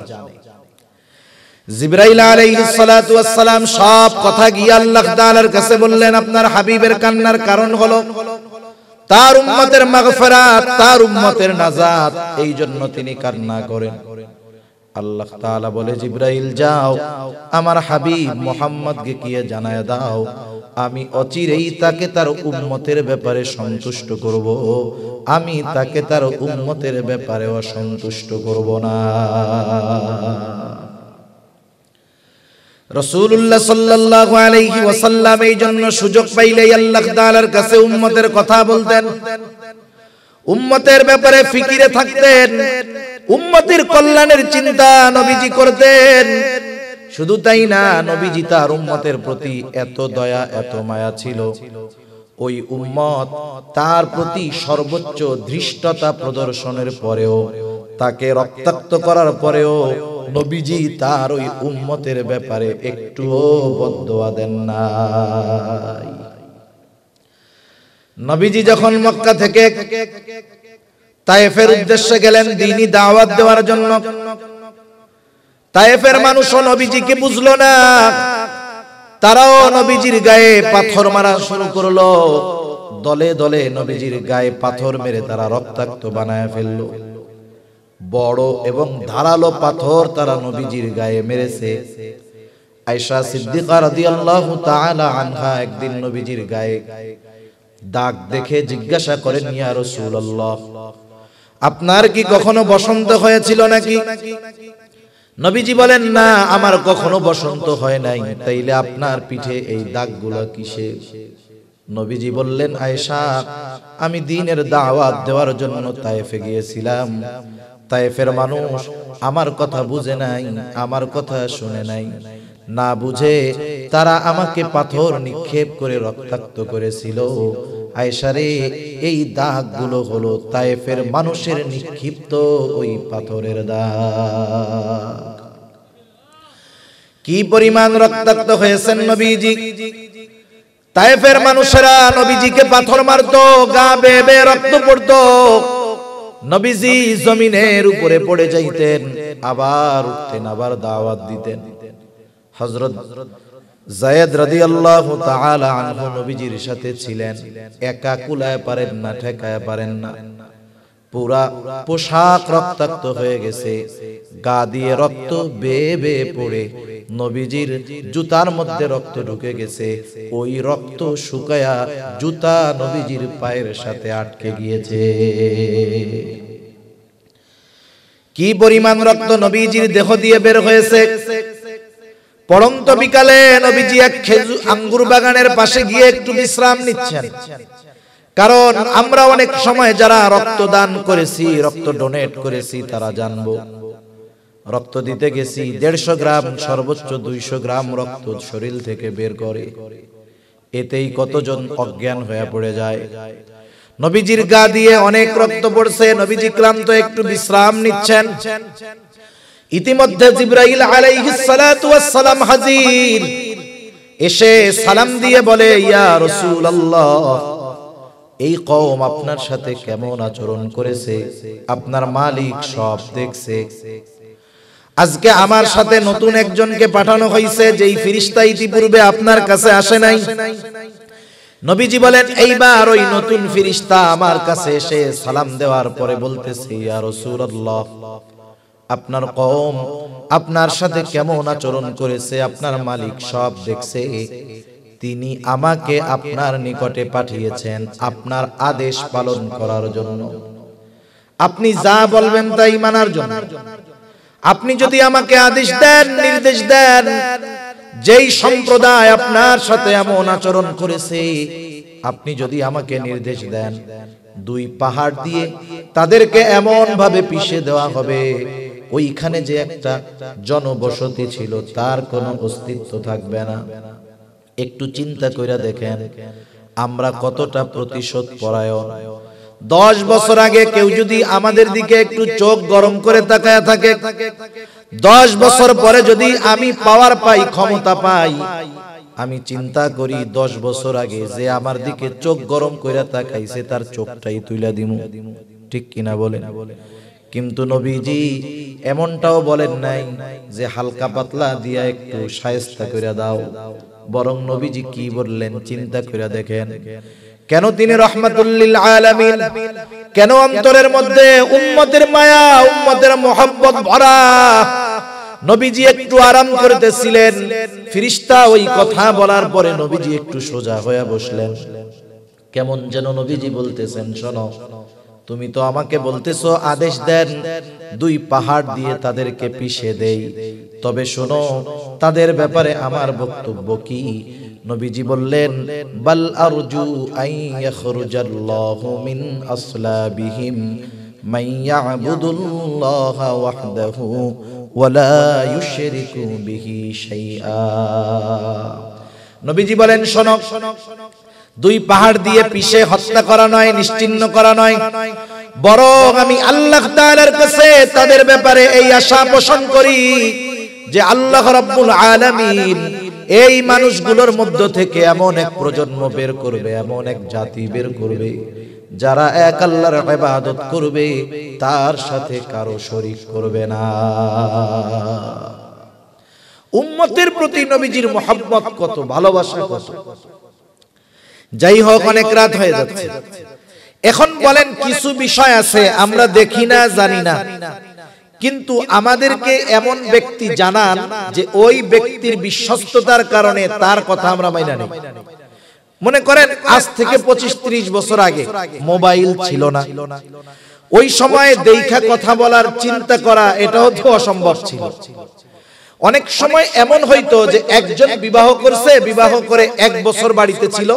জিবরাইল আলাইহিস সালাতু ওয়াস সালাম সব কথা গিয়ে আল্লাহ তাআলার কাছে বললেন, আপনার হাবিবের কান্নার কারণ হলো তার উম্মতের মাগফিরাত, তার উম্মতের নাজাত, এই জন্য তিনি কান্না করেন। আল্লাহ তাআলা বলে, জিবরাইল যাও আমার হাবিব মুহাম্মদকে গিয়ে জানায় দাও, আমি অচিরেই তাকে তার উম্মতের ব্যাপারে সন্তুষ্ট করব, আমি তাকে তার উম্মতের ব্যাপারে অসন্তুষ্ট করব না। রাসূলুল্লাহ সাল্লাল্লাহু আলাইহি ওয়াসাল্লাম এই জন্য সুযোগ পাইলেই আল্লাহ তাআলার কাছে উম্মতের কথা বলতেন, উম্মতের ব্যাপারে ফিকিরে থাকতেন, উম্মতের কল্যাণের চিন্তা নবীজি করতেন। শুধু তাই না, নবীজি তার উম্মতের প্রতি এত দয়া, এত মায়া ছিল, ওই উম্মত তার প্রতি সর্বোচ্চ ধৃষ্টতা প্রদর্শনের পরেও, তাকে রক্তাক্ত করার পরেও নবীজি তার ওই উম্মতের ব্যাপারে একটুও বদদোয়া দেন নাই। নবীজি যখন মক্কা থেকে তায়েফের উদ্দেশ্যে গেলেন দ্বীনি দাওয়াত দেওয়ার জন্য, তায়েফের মানুষও নবীজিকে বুঝলো না, তারাও নবীজির গায়ে পাথর মারা শুরু করলো। দলে দলে নবীজির গায়ে পাথর মেরে তারা রক্তাক্ত বানায় ফেললো। বড় এবং ধারালো পাথর তারা নবীজির গায়ে মেরেছে। আয়েশা সিদ্দিকা রাদিয়াল্লাহু তাআলা আনহা একদিন নবীজির গায়ে দাগ দেখে জিজ্ঞাসা করেন, ইয়া রাসূলুল্লাহ, আপনার কি কখনো বসন্ত হয়েছিল নাকি? নবীজি বলেন, না, আমার কখনো বসন্ত হয় নাই। তাইলে আপনার পিঠে এই দাগগুলো কিসের? নবীজি বললেন, আয়েশা, আমি দ্বীনের দাওয়াত দেওয়ার জন্য তায়েফে গিয়েছিলাম। তায়েফের মানুষ আমার কথা বুঝে নাই, আমার কথা শুনে নাই, না বুঝে তারা আমাকে পাথর নিক্ষেপ করে রক্তাক্ত করেছিল। আয়েশা রে, এই দাগগুলো হলো তায়েফের মানুষের নিক্ষিপ্ত ওই পাথরের দাগ। কি পরিমাণ রক্তাক্ত হয়েছেন নবীজি! তায়েফের মানুষেরা নবীজিকে পাথর মারতো, গা বেয়ে বেয়ে রক্ত পড়তো। নবীজি জমিনের উপরে পড়ে যাইতেন, আবার উঠতেন, আবার দাওয়াত দিতেন। হযরত যায়েদ রাদিয়াল্লাহু তাআলা আনহু নবীজির সাথে ছিলেন, একা কুলায় পারেন না, ঠেকায় পারেন না। পুরা পোশাক রক্তাক্ত হয়ে গেছে, গা দিয়ে রক্ত বেয়ে বেয়ে পড়ে নবীজির জুতার মধ্যে রক্ত ঢুকে গেছে। ওই রক্ত শুকায়া জুতা নবীজির পায়ের সাথে আটকে গিয়েছে। কি পরিমাণ রক্ত নবীজির দেহ দিয়ে বের হয়েছে! পড়ন্ত বিকালে নবীজি এক আঙ্গুর বাগানের পাশে গিয়ে একটু বিশ্রাম নিচ্ছেন। কারণ আমরা অনেক সময় যারা রক্ত দান করেছি, রক্ত ডোনেট করেছি, তারা জানবো রক্ত দিতে গেছি 150 গ্রাম, সর্বোচ্চ 200 গ্রাম রক্ত শরীর থেকে বের করে, এতেই কতজন অজ্ঞান হয়ে পড়ে যায়। নবীজির গা দিয়ে অনেক রক্ত পড়ছে, নবীজি ক্লান্ত, একটু বিশ্রাম নিচ্ছেন। ইতিমধ্যে জিবরাইল আলাইহিস সালাতু ওয়াস সালাম হাজির। এসে সালাম দিয়ে বলে, ইয়া রাসূলুল্লাহ, এই কওম আপনার সাথে কেমন আচরণ করেছে আপনার মালিক সব দেখছে। আজকে আমার সাথে নতুন একজনকে পাঠানো হয়েছে, যেই ফেরেশতা ইতিপূর্বে আপনার কাছে আসে নাই। নবীজি বলেন, এইবার ওই নতুন ফেরেশতা আমার কাছে এসে সালাম দেওয়ার পরে বলতেছে, ইয়া রাসূলুল্লাহ, আপনার কওম আপনার সাথে কেমন আচরণ করেছে আপনার মালিক সব দেখছে। তিনি আমাকে আপনার নিকটে পাঠিয়েছেন আপনার আদেশ পালন করার জন্য, আপনি যা বলবেন তাই মানার জন্য। আপনি যদি আমাকে আদেশ দেন, নির্দেশ দেন, যেই সম্প্রদায় আপনার সাথে এমন আচরণ করেছে, আপনি যদি আমাকে নির্দেশ দেন, দুই পাহাড় দিয়ে তাদেরকে এমন ভাবে পিষে দেওয়া হবে, ওইখানে যে একটা জনবসতি ছিল তার কোনো অস্তিত্ব থাকবে না। একটু চিন্তা কইরা দেখেন আমরা কতটা প্রতিশোধ পরায়ণ। 10 বছর আগে কেউ যদি আমাদের দিকে একটু চোখ গরম করে তাকায় থাকে, 10 বছর পরে যদি আমি পাওয়ার পাই, ক্ষমতা পাই, আমি চিন্তা করি 10 বছর আগে যে আমার দিকে চোখ গরম করে তাকাইছে তার চোখটাই তুইলা দিমু। ঠিক কিনা বলেন? কিন্তু নবীজি এমনটাও বলেন নাই যে হালকা পাতলা দিয়া একটু শায়েস্তা কইরা দাও, বরং নবীজি কি বললেন চিন্তা কইরা দেখেন। কেন তিনি রাহমাতুল লিল আলামিন, কেন অন্তরের মধ্যে উম্মতের মায়া, উম্মতের মোহাব্বত ভরা। নবীজি একটু আরাম করতেছিলেন, ফেরেশতা ওই কথা বলার পরে নবীজি একটু সোজা হয়ে বসলেন। কেমন যেন নবীজি বলতেছেন, শোনো, তুমি তো আমাকে বলতেছো আদেশ দেন দুই পাহাড় দিয়ে তাদেরকে পিষে দেই, তবে শোনো তাদের ব্যাপারে আমার বক্তব্য কি। নবীজি বললেন, বাল আরজু আন ইয়াখরুজাল্লাহু মিন আসলাবিহিম মান ইয়াবুদুল্লাহা ওয়াহদাহু ওয়া লা ইউশরিকু বিহি শাইআ। নবীজি বলেন, শোনো, দুই পাহাড় দিয়ে পিষে হত্যা করা নয়, নিশ্চিহ্ন করা নয়, বরং আমি আল্লাহ তাআলার কাছে তাদের ব্যাপারে এই আশা পোষণ করি যে আল্লাহ রাব্বুল আলামিন এই মানুষগুলোর মধ্য থেকে এমন এক প্রজন্ম বের করবে, এমন এক জাতি বের করবে যারা এক আল্লাহর ইবাদত করবে, তার সাথে কারো শরীক করবে না। উম্মতের প্রতি নবীজির মহব্বত কত, ভালোবাসা কত। যাই হোক, অনেক রাত হয়ে যাচ্ছে। এখন বলেন, কিছু বিষয় আছে আমরা দেখি না, জানি না, কিন্তু আমাদেরকে এমন ব্যক্তি জানান যে ওই ব্যক্তির বিশ্বস্ততার কারণে তার কথা আমরা মাইনা নেই। মনে করেন আজ থেকে 25-30 বছর আগে মোবাইল ছিল না, ওই সময় দেখা কথা বলার চিন্তা করা এটাও তো অসম্ভব ছিল। অনেক সময় এমন হইতো যে একজন বিবাহ করছে, বিবাহ করে 1 বছর বাড়িতে ছিল,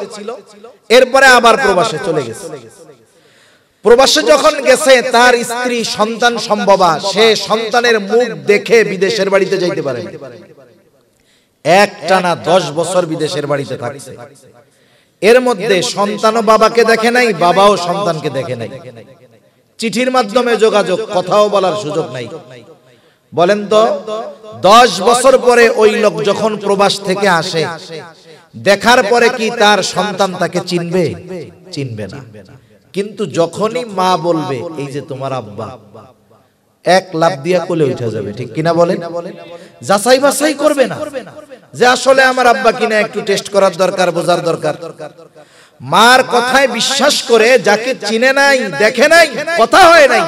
এরপরে আবার প্রবাসে চলে গেছে। প্রবাসে যখন গেছে তার স্ত্রী সন্তান সম্ভবা, সে সন্তানের মুখ দেখে বিদেশের বাড়িতে যাইতে পারে। একটানা 10 বছর বিদেশের বাড়িতে থাকছে। এর মধ্যে সন্তানও বাবাকে দেখে নাই, বাবাও সন্তানকে দেখে নাই। চিঠির মাধ্যমে যোগাযোগ, কথাও বলার সুযোগ নাই। বলেন তো 10 বছর পরে ওই লোক যখন প্রবাস থেকে আসে, দেখার পরে কি তার সন্তান তাকে চিনবে? চিনবে না। কিন্তু যখনই মা বলবে এই যে তোমার আব্বা, এক লাফ দিয়া কোলে উঠে যাবে। ঠিক কিনা বলেন? যাচাই বাছাই করবে না যে আসলে আমার আব্বা কিনা, একটু টেস্ট করার দরকার, বোঝার দরকার। মার কথায় বিশ্বাস করে যাকে চিনে নাই, দেখে নাই, কথা হয় নাই,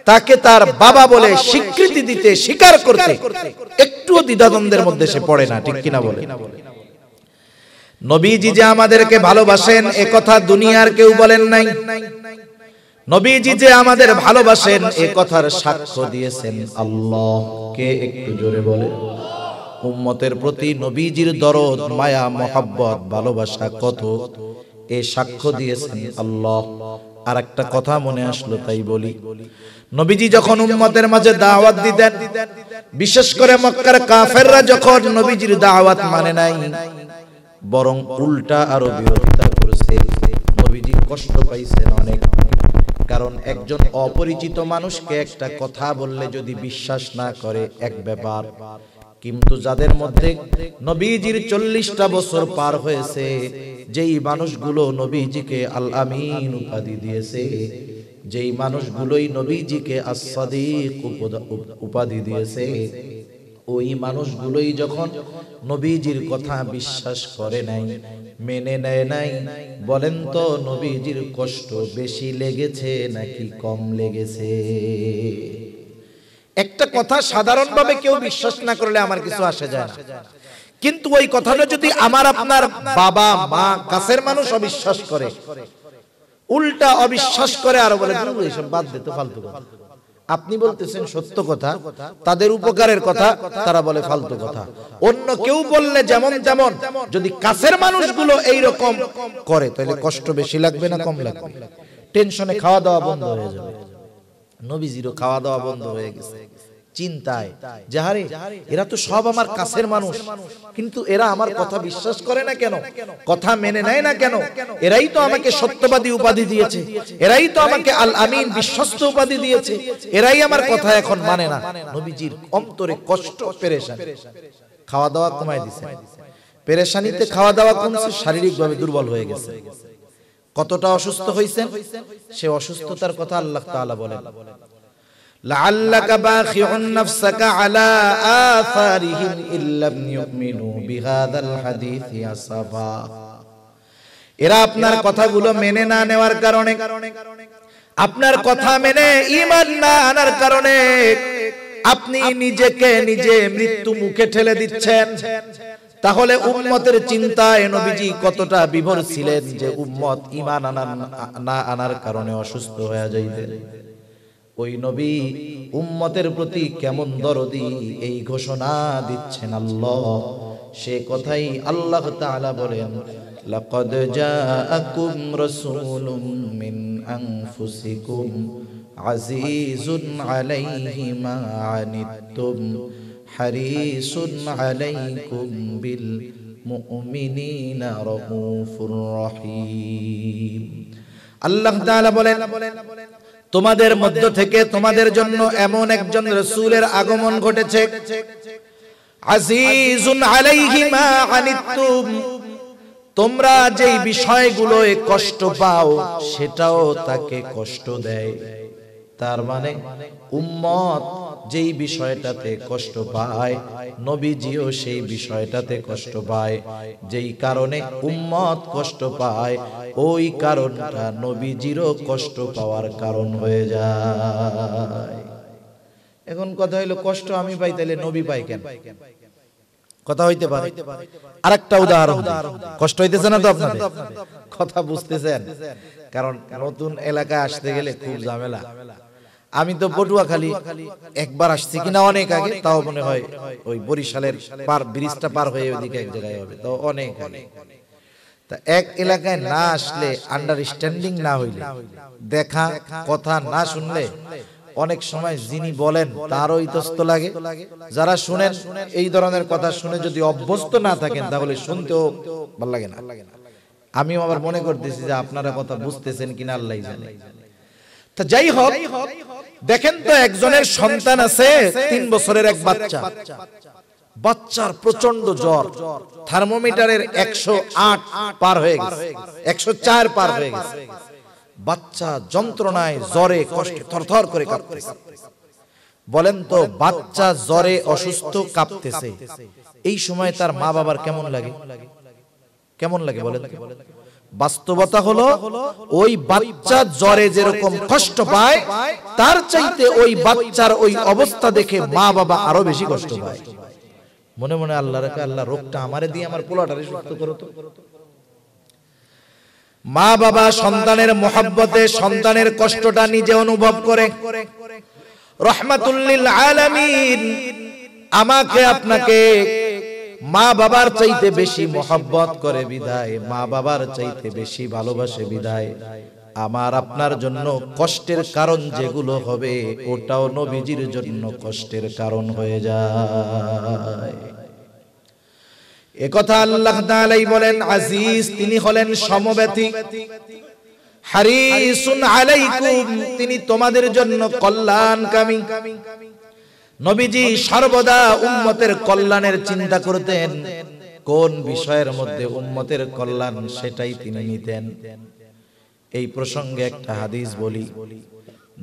তাকে তার বাবা বলে স্বীকৃতি দিতে, স্বীকার করতে একটুও দ্বিধাদ্বন্দ্বের মধ্যে সে পড়ে না। ঠিক কিনা বলে? নবীজি যে আমাদেরকে ভালোবাসেন এ কথা দুনিয়ার কেউ বলেন নাই। নবীজি যে আমাদের ভালোবাসেন এ কথার সাক্ষ্য দিয়েছেন আল্লাহ। কে একটু জোরে বলে? উম্মতের প্রতি নবীজির দরদ, মায়া, মহব্বত, ভালোবাসা কত, এ সাক্ষ্য দিয়েছেন আল্লাহ। আর একটা কথা মনে আসলো তাই বলি। নবীজি যখন উম্মতের মাঝে দাওয়াত দিতেন, বিশেষ করে মক্কার কাফেররা যখন নবীজির দাওয়াত মানে নাই, বরং উল্টা আরো বিরোধিতা করেছে, নবীজি কষ্ট পাইছেন অনেক। কারণ একজন অপরিচিত মানুষকে একটা কথা বললে যদি বিশ্বাস না করে এক ব্যাপার, কিন্তু যাদের মধ্যে নবীজির 40টা বছর পার হয়েছে, যেই মানুষগুলো নবীজিকে আল আমিন উপাধি দিয়েছে, যেই মানুষগুলোই নবীজিকে as-সাদিক উপাধি দিয়েছে, ওই মানুষগুলোই যখন নবীজির কথা বিশ্বাস করে নাই, মেনে নেয় নাই, বলেন তো নবীজির কষ্ট বেশি লেগেছে নাকি কম লেগেছে? একটা কথা সাধারণভাবে কেউ বিশ্বাস না করলে আমার কিছু আসে যায় না, কিন্তু ওই কথাটা যদি আমার আপনার বাবা মা কাছের মানুষ অবিশ্বাস করে, উল্টা অবিশ্বাস করে আর বলে এসব বাদ দে তো, ফালতু কথা। আপনি বলতেছেন সত্য কথা, তাদের উপকারের কথা, তারা বলে ফালতু কথা। অন্য কেউ বললে যেমন যেমন, যদি কাছের মানুষগুলো এইরকম করে, তাহলে কষ্ট বেশি লাগবে না কম লাগবে? টেনশনে খাওয়া দাওয়া বন্ধ হয়ে যাবে। নবীজিরও খাওয়া দাওয়া বন্ধ হয়ে গেছে, চিন্তায় যে আরে এরা তো সব আমার কাছের মানুষ, কিন্তু এরা আমার কথা বিশ্বাস করে না কেন, কথা মেনে নেয় না কেন? এরাই তো আমাকে সত্যবাদী উপাধি দিয়েছে, এরাই তো আমাকে আল আমিন বিশ্বস্ত উপাধি দিয়েছে, এরাই আমার কথা এখন মানে না। নবীজির অন্তরে কষ্ট, পেরেশানি। খাওয়া দাওয়া কমায় দিয়েছে, পেরেশানিতে খাওয়া দাওয়া কমছে, শারীরিকভাবে দুর্বল হয়ে গেছে। কতটা অসুস্থ হয়েছেন, সে অসুস্থতার কথা আল্লাহ তাআলা বলেন, লাআল্লাকা বাখিউন নাফসাকা আলা আথারিহিম ইল্লাম ইউমিনু বিহাদাল হাদিসি আসাফা। এরা আপনার কথাগুলো মেনে না নেওয়ার কারণে, আপনার কথা মেনে ঈমান না আনার কারণে আপনি নিজেকে নিজে মৃত্যু মুখে ঠেলে দিচ্ছেন। তাহলে উম্মতের চিন্তায় নবীজি কতটা বিভোর ছিলেন যে উম্মত ঈমান না আনার কারণে অসুস্থ হয়ে যাইবে। ওই নবী উম্মতের প্রতি কেমন দরদি, এই ঘোষণা দিচ্ছেন আল্লাহ। সে কথাই আল্লাহ তাআলা বলেন, লাকাদ জাআকুম রাসূলুম মিন আনফুসিকুম আজিজুন আলাইহি মা আনিতুম হারিসুন আলাইকুম বিল মুমিনিনা রাউফুর রহিম। আল্লাহ তাআলা বলেন, তোমাদের মধ্য থেকে তোমাদের জন্য এমন একজন রাসূলের আগমন ঘটেছে, আজিজুন আলাইহি মা আনিতুম, তোমরা যেই বিষয়গুলোয় কষ্ট পাও সেটাও তাকে কষ্ট দেয়। তার মানে উম্মত যেই বিষয়টাতে কষ্ট পায়, নবীজিও সেই বিষয়টাতে কষ্ট পায়। যেই কারণে উম্মত কষ্ট পায়, ওই কারণটা নবীজিরও কষ্ট পাওয়ার কারণ হয়ে যায়। এখন কথা হইলো, কষ্ট আমি পাই তাহলে নবী পাই কেন? কথা হইতে পারে। আরেকটা উদাহরণ, কষ্ট হইতেছে না তো আপনাদের? কথা বুঝতেছেন? কারণ নতুন এলাকায় আসতে গেলে খুব ঝামেলা। আমি তো পটুয়াখালী একবার আসছি কিনা অনেক আগে, তাও মনে হয় ওই বরিশালের ব্রিজটা পার হয়ে ওইদিকে এক জায়গায় হবে, তো অনেক আগে। তা এক এলাকায় না আসলে, আন্ডারস্ট্যান্ডিং না হইলে, দেখা কথা না শুনলে অনেক সময় যিনি বলেন তারও ইতস্ত লাগে। যারা শুনেন এই ধরনের কথা শুনে যদি অভ্যস্ত না থাকেন, তাহলে শুনতেও ভালো লাগে না। আমিও আবার মনে করতেছি যে আপনারা কথা বুঝতেছেন কিনা আল্লাহই জানে। তা যাই হোক, দেখেন তো একজনের সন্তান আছে, 3 বছরের এক বাচ্চা। বাচ্চার প্রচন্ড জ্বর, থার্মোমিটারের 108 পার হয়ে গেছে, 104 পার হয়ে গেছে। বাচ্চা যন্ত্রণায়, জ্বরে, কষ্টে থরথর করে কাঁপতেছে। বলেন তো, বাচ্চা জ্বরে অসুস্থ কাঁপতেছে, এই সময় তার মা বাবার কেমন লাগে? কেমন লাগে বলেন? বাস্তবতা হলো, ওই বাচ্চা জ্বরে যেরকম কষ্ট পায়, তার চাইতে ওই বাচ্চার ওই অবস্থা দেখে মা বাবা আরো বেশি কষ্ট পায়। মনে মনে আল্লাহ রাখা, আল্লাহ রোগটা আমারে দিয়ে আমার পোলাটারে সুস্থ করো তো। মা বাবা সন্তানের মহব্বতে সন্তানের কষ্টটা নিজে অনুভব করে। রহমাতুল লিল আলামিন আমাকে আপনাকে মা বাবার চাইতে বেশি মহব্বত করে বিধায়, মা বাবার চাইতে বেশি ভালোবাসে বিধায়, আমার আপনার জন্য কষ্টের কারণ যেগুলো হবে, ওটাও নবীজির জন্য কষ্টের কারণ হয়ে যায়। একথা আল্লাহ তাআলাই বলেন, আজিজ তিনি হলেন সমব্যথী, হারিসুন আলাইকুম তিনি তোমাদের জন্য কল্যাণকামী, নবীজি সর্বদা উম্মতের কল্যাণের চিন্তা করতেন। কোন বিষয়ের মধ্যে উম্মতের কল্যাণ সেটাই তিনি নিতেন। এই প্রসঙ্গে একটা হাদিস বলি।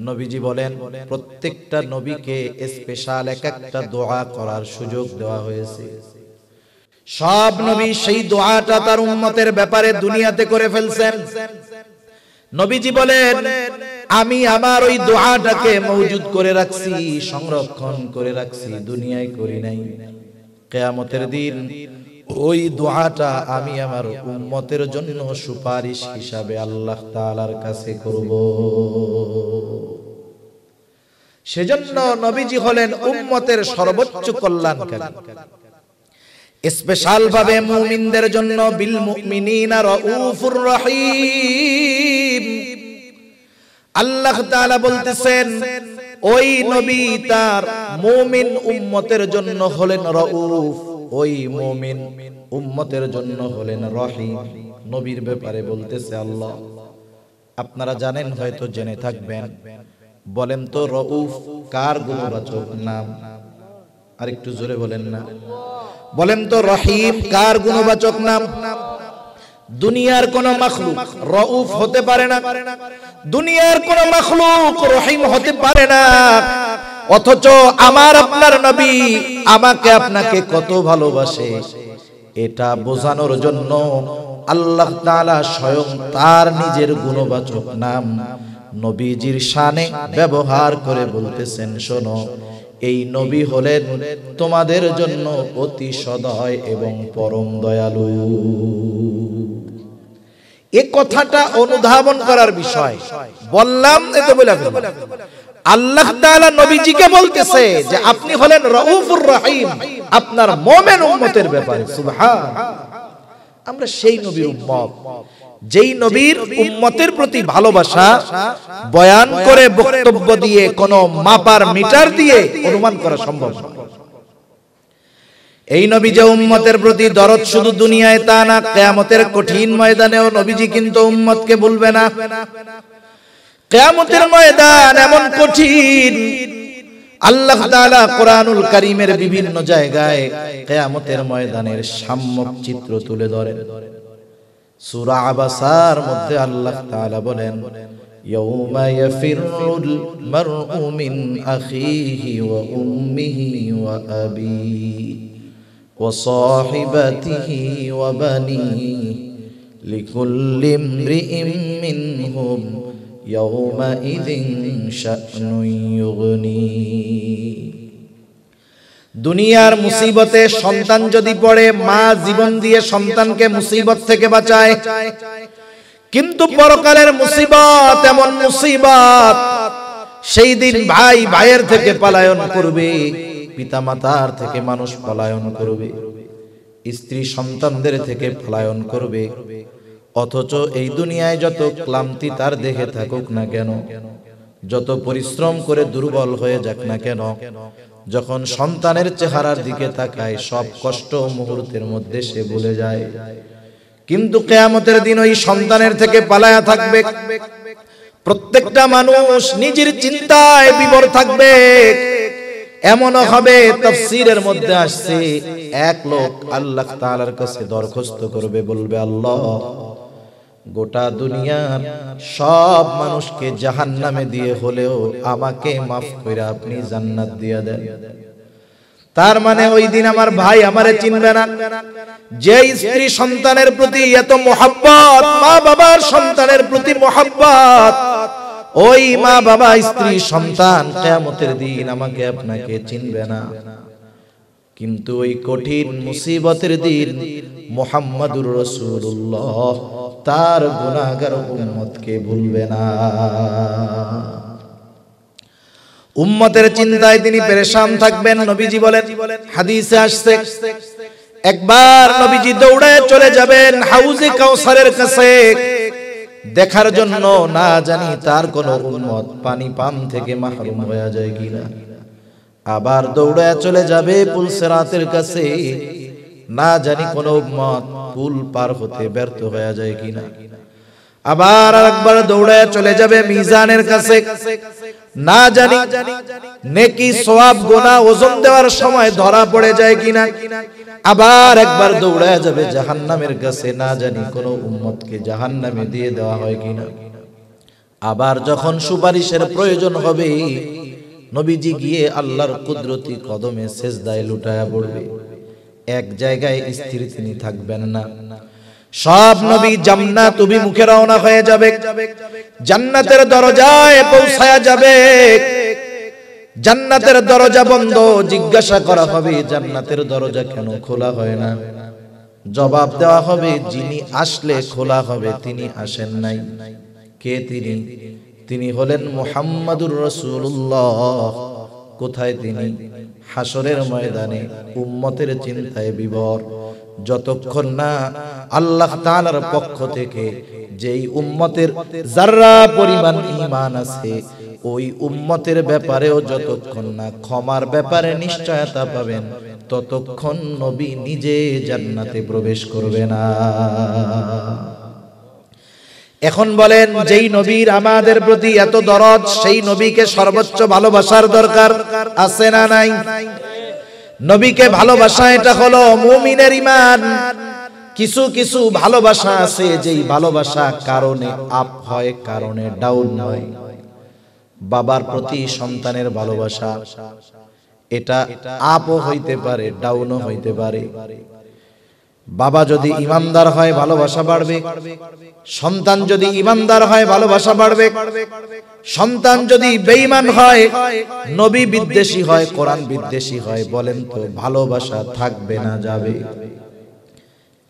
নবীজি বলেন, প্রত্যেকটা নবীকে স্পেশাল একটা দোয়া করার সুযোগ দেওয়া হয়েছে। সব নবী সেই দোয়াটা তার উম্মতের ব্যাপারে দুনিয়াতে করে ফেলছেন। নবীজি বলেন, আমি আমার ওই দোয়াটাকে মওজুদ করে রাখছি, সংরক্ষণ করে রাখছি, দুনিয়ায় করি নাই। কিয়ামতের দিন ওই দোয়াটা আমি আমার উম্মতের জন্য সুপারিশ হিসাবে আল্লাহ তাআলার কাছে করব। সেজন্য নবীজি হলেন উম্মতের সর্বোচ্চ কল্যাণকারী। স্পেশাল ভাবে মুমিনদের জন্য বিল মুমিনিনা রাউফুর রহিম। আল্লাহ তাআলা বলতেছেন, ওই নবী তার মুমিন উম্মতের জন্য হলেন রাউফ, ওই মুমিন উম্মতের জন্য হলেন রহিম। নবীর ব্যাপারে বলতেছে আল্লাহ। আপনারা জানেন, হয়তো জেনে থাকবেন। বলেন তো, রাউফ কার গুণবাচক নাম? আর একটু জোরে বলেন না। বলেন তো, রহিম কার গুণবাচক নাম? দুনিয়ার কোন মাখলুক রাউফ হতে পারে না, দুনিয়ার কোন মাখলুক রহিম হতে পারে না। অথচ আমার আপনার নবী আমাকে আপনাকে কত ভালোবাসে, এটা বোঝানোর জন্য আল্লাহ তাআলা স্বয়ং তার নিজের গুণবাচক নাম নবীজির শানে ব্যবহার করে বলতেছেন, শোনো, এই নবী হলেন তোমাদের জন্য অতি সদয় এবং পরম দয়ালু। এই কথাটা অনুধাবন করার বিষয়। বললাম এত বলে আল্লাহ তাআলা নবীজিকে বলতেছে যে আপনি হলেন রাউফুর রহিম আপনার মুমিন উম্মতের ব্যাপারে। সুবহান। আমরা সেই নবীর উম্মত, যেই নবীর উম্মতের প্রতি ভালোবাসা বয়ান করে বক্তব্য দিয়ে কোন মাপার মিটার দিয়ে অনুমান করা সম্ভব নয়। এই নবী যে উম্মতের প্রতি দরদ শুধু দুনিয়ায় তা না, কিয়ামতের কঠিন ময়দানেও নবীজি কিন্তু উম্মতকে ভুলবে না। কিয়ামতের ময়দান এমন কঠিন, আল্লাহ তাআলা কোরআনুল কারীমের বিভিন্ন জায়গায় কিয়ামতের ময়দানের সাম্যক চিত্র তুলে ধরেন। সূরা আবাসার মধ্যে আল্লাহ তাআলা বলেন, ইয়াউমা ইয়াফিরুল মারউ মিন আখিহি ওয়া উম্মিহি ওয়া আবিহি ওয়া সাহিবাতিহি ওয়া বানিহি লিকুল্লি ইমরিইম মিনহুম ইয়াউমা ইযিন শা'নুন ইউগনি। দুনিয়ার মুসিবতে সন্তান যদি পড়ে, মা জীবন দিয়ে সন্তানকে মুসিবত থেকে বাঁচায়। কিন্তু পরকালের মুসিবত এমন মুসিবত, সেই দিন ভাই ভাইয়ের থেকে পলায়ন করবে, পিতামাতার থেকে মানুষ পলায়ন করবে, স্ত্রী সন্তানদের থেকে পলায়ন করবে। অথচ এই দুনিয়ায় যত ক্লান্তি তার দেহে থাকুক না কেন, যত পরিশ্রম করে দুর্বল হয়ে যাক না কেন, যখন সন্তানের চেহারার দিকে তাকায় সব কষ্ট মুহূর্তের মধ্যে সে ভুলে যায়। কিন্তু কিয়ামতের দিন ওই সন্তানের থেকে পালায়া থাকবে। প্রত্যেকটা মানুষ নিজের চিন্তায় বিভোর থাকবে। এমনও হবে, তাফসীরের মধ্যে আসছে, এক লোক আল্লাহ তাআলার কাছে দরখাস্ত করবে, বলবে, আল্লাহ, গোটা দুনিয়ার সব মানুষকে জাহান্নামে দিয়ে হলেও আমাকে মাফ করে আপনি জান্নাত দিয়ে দেন। তার মানে ওই দিন আমার ভাই আমারে চিনবে না। যে স্ত্রী সন্তানের প্রতি এত মহব্বত, মা বাবার সন্তানের প্রতি মহব্বত, ওই মা বাবা স্ত্রী সন্তান কিয়ামতের দিন আমাকে আপনাকে চিনবে না। কিন্তু ওই কঠিন মুসিবতের দিন মুহাম্মাদুর রাসূলুল্লাহ তার গুনাহগার উম্মতকে ভুলবে না। উম্মতের চিন্তায় তিনি পেরেশান থাকবেন। নবীজি বলেন, হাদিসে আসছে, একবার নবীজি দৌড়ে চলে যাবেন হাউজে কাউসারের কাছে দেখার জন্য, না জানি তার কোন উম্মত পানি পান থেকে মাহরুম হয়ে যায় কিনা। আবার দৌড়ে চলে যাবে পুল সিরাতের কাছে, না জানি কোন উম্মত পুল পার হতে ব্যর্থ হয়ে যায় কিনা। আবার আরেকবার দৌড়ে চলে যাবে মিজানের কাছে, না জানি নেকি সওয়াব গুনাহ ওজন দেওয়ার সময় ধরা পড়ে যায় কিনা, আবার একবার দৌড়ায় যাবে জাহান্নামের কাছে, না জানি কোন উম্মতকে জাহান্নামে দিয়ে দেওয়া হয় কিনা। আবার যখন সুপারিশের প্রয়োজন হবে নবীজি গিয়ে আল্লাহর কুদরতি কদমে সেজদায় লুটায়া পড়বে, এক জায়গায় স্থির তিনি থাকবেন না। সব নবী জান্নাত অভিমুখে রওনা হয়ে যাবে, জান্নাতের দরজায় পৌঁছায়া যাবে। জান্নাতের দরজা বন্ধ, জিজ্ঞাসা করা হবে জান্নাতের দরজা কেন খোলা হয় না? জবাব দেওয়া হবে যিনি আসলে খোলা হবে তিনি আসেন নাই। কে তিনি? তিনি হলেন মুহাম্মাদুর রাসূলুল্লাহ। কোথায় তিনি? হাসরের ময়দানে উম্মতের চিন্তায় বিভোর। যতক্ষণ না আল্লাহ তাআলার পক্ষ থেকে যেই উম্মতের যারা পরিমাণ ঈমান আছে ওই উম্মতের ব্যাপারেও যতক্ষণ না ক্ষমার ব্যাপারে নিশ্চয়তা পাবেন ততক্ষণ নবী নিজে জান্নাতে প্রবেশ করবে না। এখন বলেন, যেই নবীর আমাদের প্রতি এত দরদ, সেই নবীকে সর্বোচ্চ ভালোবাসার দরকার আছে না নাই? নবীকে ভালোবাসা এটা হলো মুমিনের ঈমান। কিছু কিছু ভালোবাসা আছে যেই ভালোবাসা কারণে আপ হয়, কারণে ডাউন হয়। বাবার প্রতি সন্তানের ভালোবাসা এটা আপও হইতে পারে, ডাউনও হইতে পারে। বাবা যদি ইমানদার হয় ভালোবাসা বাড়বে, সন্তান যদি ইমানদার হয় ভালোবাসা বাড়বে। সন্তান যদি বেঈমান হয়, নবী বিদ্বেষী হয়, কোরআন বিদ্বেষী হয়, বলেন তো ভালোবাসা থাকবে না যাবে?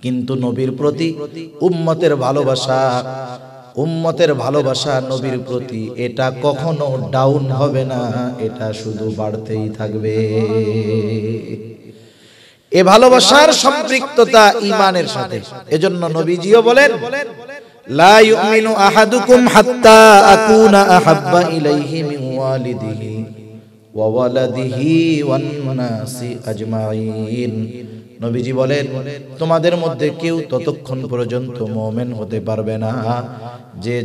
কিন্তু নবীর প্রতি উম্মতের ভালোবাসা, উম্মতের ভালোবাসা নবীর প্রতি এটা কখনো ডাউন হবে না, এটা শুধু বাড়তেই থাকবে। এ ভালোবাসার সম্পৃক্ততা ঈমানের সাথে। এজন্য নবীজিও বলেন, লা ইউমিনু আহাদুকুম হাত্তা আকুনা আহাব্বা ইলাইহি মিন ওয়ালিদিহি ওয়া ওয়ালাদিহি ওয়ান নাসি আজমাইন। নবীজি বলেন, তোমাদের মধ্যে কেউ ততক্ষণ পর্যন্ত মুমিন হতে পারবে না যে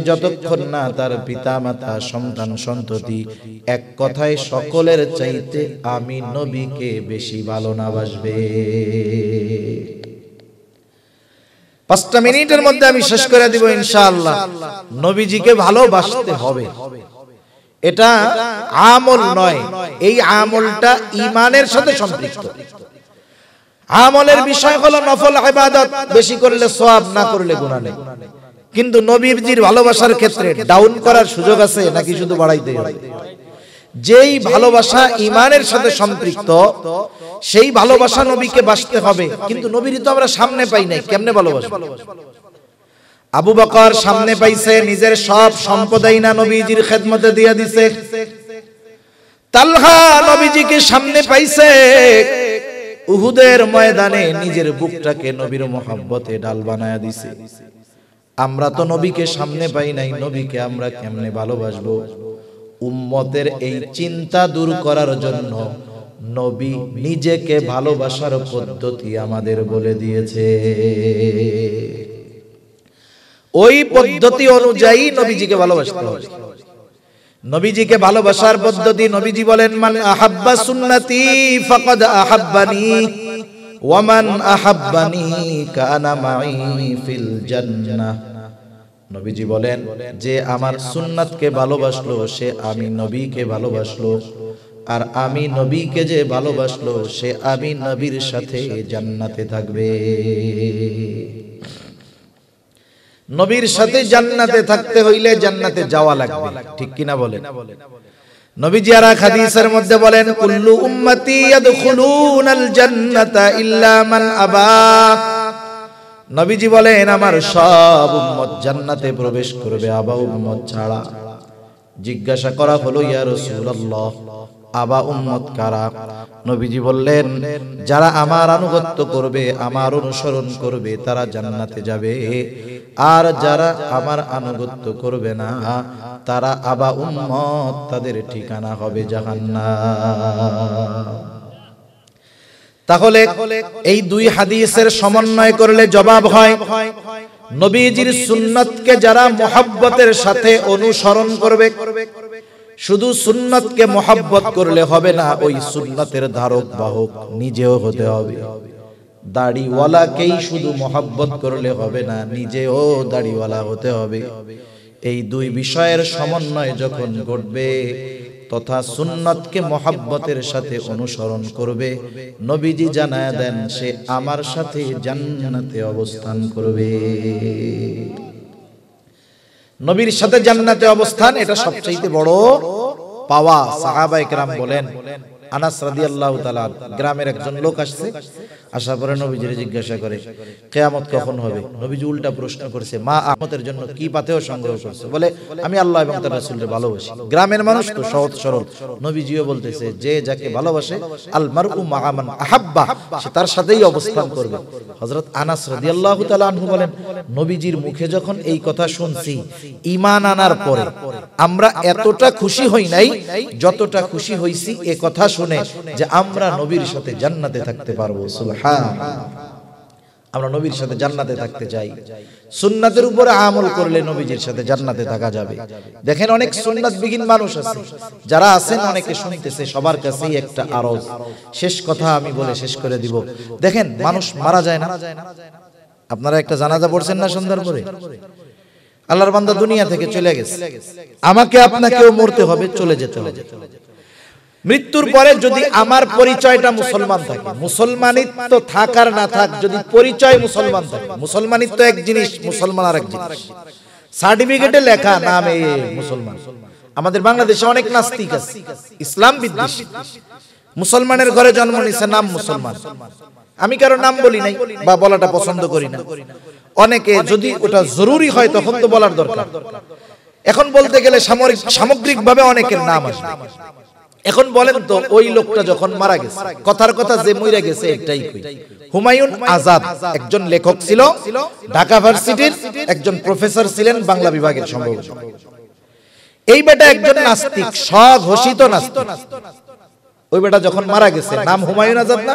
যতক্ষণ না তার পিতা মাতা সন্তান সন্ততি এক কথায় সকলের চাইতে আমি নবীকে বেশি ভালো না বাসবে। 5টা মিনিটের মধ্যে আমি শেষ করে দিব ইনশাআল্লাহ। নবীজিকে ভালোবাসতে হবে, এটা আমল নয়, এই আমলটা ঈমানের সাথে সম্পৃক্ত। আমলের বিষয় হলো নফল ইবাদত, বেশি করলে সওয়াব, না করলে গুনাহ নেই। কিন্তু নবীজির ভালোবাসার ক্ষেত্রে ডাউন করার সুযোগ আছে নাকি শুধু বাড়াইতে হবে? যেই ভালোবাসা ঈমানের সাথে সম্পৃক্ত সেই ভালোবাসা নবীকে বাসতে হবে। কিন্তু নবীরই তো আমরা সামনে পাই নাই, কেমনে ভালোবাসবো? আবু বকর সামনে পাইছে, নিজের সব সম্পদ আইনা নবীজির খেদমতে দিয়া দিছে। তালহা নবীজিকে সামনে পাইছে, উহুদের ময়দানে নিজের বুকটাকে নবীর মোহাব্বতে ডাল বানায়া দিছে। আমরা তো নবীকে সামনে পাই নাই, নবীকে আমরা কেমনে ভালোবাসবো? উম্মতের এই চিন্তা দূর করার জন্য নবী নিজেকে ভালোবাসার পদ্ধতি আমাদের বলে দিয়েছে। ওই পদ্ধতি অনুযায়ী নবীজিকে ভালোবাসতে হবে। নবীজিকে ভালোবাসার পদ্ধতি, নবীজি বলেন, মান আহাব্বা সুন্নতি ফাকাদ আহাব্বানি ওয়া মান আহাব্বানি কানা মাই ফিল জান্নাহ। নবীজি বলেন, যে আমার সুন্নাতকে ভালোবাসলো সে আমি নবীকে ভালোবাসলো, আর আমি নবীকে যে ভালোবাসলো সে আমি নবীর সাথে জান্নাতে থাকবে। নবীর সাথে জান্নাতে থাকতে হইলে জান্নাতে যাওয়া লাগবে, ঠিক কিনা বলেন? নবীজি আর হাদিসের মধ্যে বলেন, কুল্লু উম্মতি ইয়াদখুলুনাল জান্নাতা ইল্লা মান আবা। নবীজি বলেন, আমার সব উম্মত জান্নাতে প্রবেশ করবে, আবা উম্মত ছাড়া। জিজ্ঞাসা করা হলো, ইয়া রাসূলুল্লাহ, আবা উম্মত কারা? নবীজি বললেন, যারা আমার আনুগত্য করবে, আমার অনুসরণ করবে তারা জান্নাতে যাবে, আর যারা আমার আনুগত্য করবে না তারা আবা উম্মত, তাদের ঠিকানা হবে জাহান্নাম। তাহলে এই দুই হাদিসের সমন্বয় করলে জবাব হয়, নবীজির সুন্নাতকে যারা মুহাব্বতের সাথে অনুসরণ করবে, শুধু সুন্নাতকে মুহাব্বত করলে হবে না, ওই সুন্নাতের ধারক বাহক নিজেও হতে হবে। দাড়িওয়ালাকেই শুধু মুহাব্বত করলে হবে না, নিজেও দাড়িওয়ালা হতে হবে। এই দুই বিষয়ের সমন্বয় যখন ঘটবে তথা সুন্নাতকে মুহাব্বতের সাথে অনুসরণ করবে, নবীজি জানায় দেন সে আমার সাথে জান্নাতে অবস্থান করবে। নবীর সাথে জান্নাতে অবস্থান, এটা সবচেয়ে বড় পাওয়া। সাহাবায়ে কেরাম বলেন, আনাস রাদিয়াল্লাহু তাআলা, গ্রামের একজন লোক আসছে, আসার পরে নবীজিকে জিজ্ঞাসা করে কিয়ামত কখন হবে। নবীজি উল্টা প্রশ্ন করেছে, মা কিয়ামতের জন্য কি পাথেয় সংগ্রহ করছে? বলে আমি আল্লাহ এবং তার রাসূলকে ভালোবাসি। গ্রামের মানুষ তো সহজ সরল, নবীজিও বলতেছে যে যাকে ভালোবাসে আল মারউ মা মান আহাব্বা, সে তার সাথেই অবস্থান করবে। হযরত আনাস রাদিয়াল্লাহু তাআলা আনহু বলেন, নবীজির মুখে যখন এই কথা শুনছি, ঈমান আনার পরে আমরা এতটা খুশি হই নাই যতটা খুশি হইছি এই কথা শুনে যে আমরা নবীর সাথে জান্নাতে থাকতে পারবো। সুবহানাল্লাহ, আমরা নবীর সাথে জান্নাতে থাকতে চাই। সুন্নাতের উপরে আমল করলে নবীজির সাথে জান্নাতে থাকা যাবে। দেখেন অনেক সুন্নাতবিহীন মানুষ আছে, যারা আছেন অনেকে শুনতেছে, সবার কাছেই একটা আরজ। শেষ কথা আমি বলে শেষ করে দিব। দেখেন মানুষ মারা যায় না, আপনারা একটা জানাজা পড়ছেন না সন্ধ্যার পরে? আল্লাহর বান্দা দুনিয়া থেকে চলে গেছে, আমাকে আপনাকেও মরতে হবে, চলে যেতে হবে। মৃত্যুর পরে যদি আমার পরিচয়টা মুসলমান থাকে, মুসলমানিত্ব থাকার না থাক, যদি পরিচয় মুসলমান থাকে, মুসলমানিত্ব এক জিনিস, মুসলমান আর এক জিনিস। সার্টিফিকেটে লেখা নামে মুসলমান। আমাদের বাংলাদেশে অনেক নাস্তিক আছে, ইসলাম বিদ্বেষী, মুসলমানের ঘরে জন্ম নিছে, নাম মুসলমান। আমি কারো নাম বলি নাই বা বলাটা পছন্দ করি না। অনেকে যদি ওটা জরুরি হয় তখন তো বলার দরকার। এখন বলতে গেলে সামগ্রিকভাবে অনেকের নাম আসে। এখন বলেন তো, ওই লোকটা যখন মারা গেছে, কথার কথা যে মইরা গেছে একটাই কই, হুমায়ুন আজাদ একজন লেখক ছিল, ঢাকা ভার্সিটির একজন প্রফেসর ছিলেন বাংলা বিভাগের সম্ভবত। এই বেটা একজন নাস্তিক, স্বঘোষিত নাস্তিক। ওই বেটা যখন মারা গেছে, নাম হুমায়ুন আজাদ না?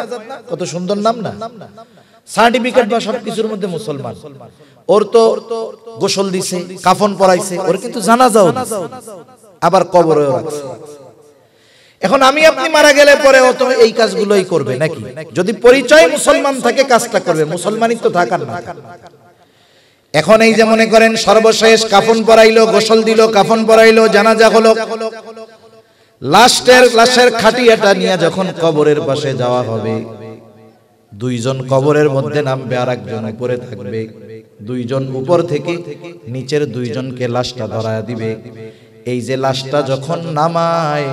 কত সুন্দর নাম না? সার্টিফিকেট বা সবকিছুর মধ্যে মুসলমান। ওর তো গোসল দিছে, কাফন পরাইছে, ওর কিন্তু জানাজাও দিছে, আবার কবরেও রাখছে। এখন আমি আপনি মারা গেলে পরে ও তো এই কাজগুলোই করবে নাকি? যদি পরিচয় মুসলমান থাকে কাজটা করবে, মুসলমানিত্ব থাকার না। এখন এই যে মনে করেন সর্বশেষ কাফন পরাইলো, গোসল দিল, কাফন পরাইলো, জানাজা হলো, লাশের খাটিয়াটা নিয়ে যখন কবরের পাশে যাওয়া হবে, দুইজন কবরের মধ্যে নামবে, আর একজন উপরে থাকবে। দুইজন উপর থেকে নিচের দুইজনকে লাশটা ধরায় দিবে। এই যে লাশটা যখন নামায়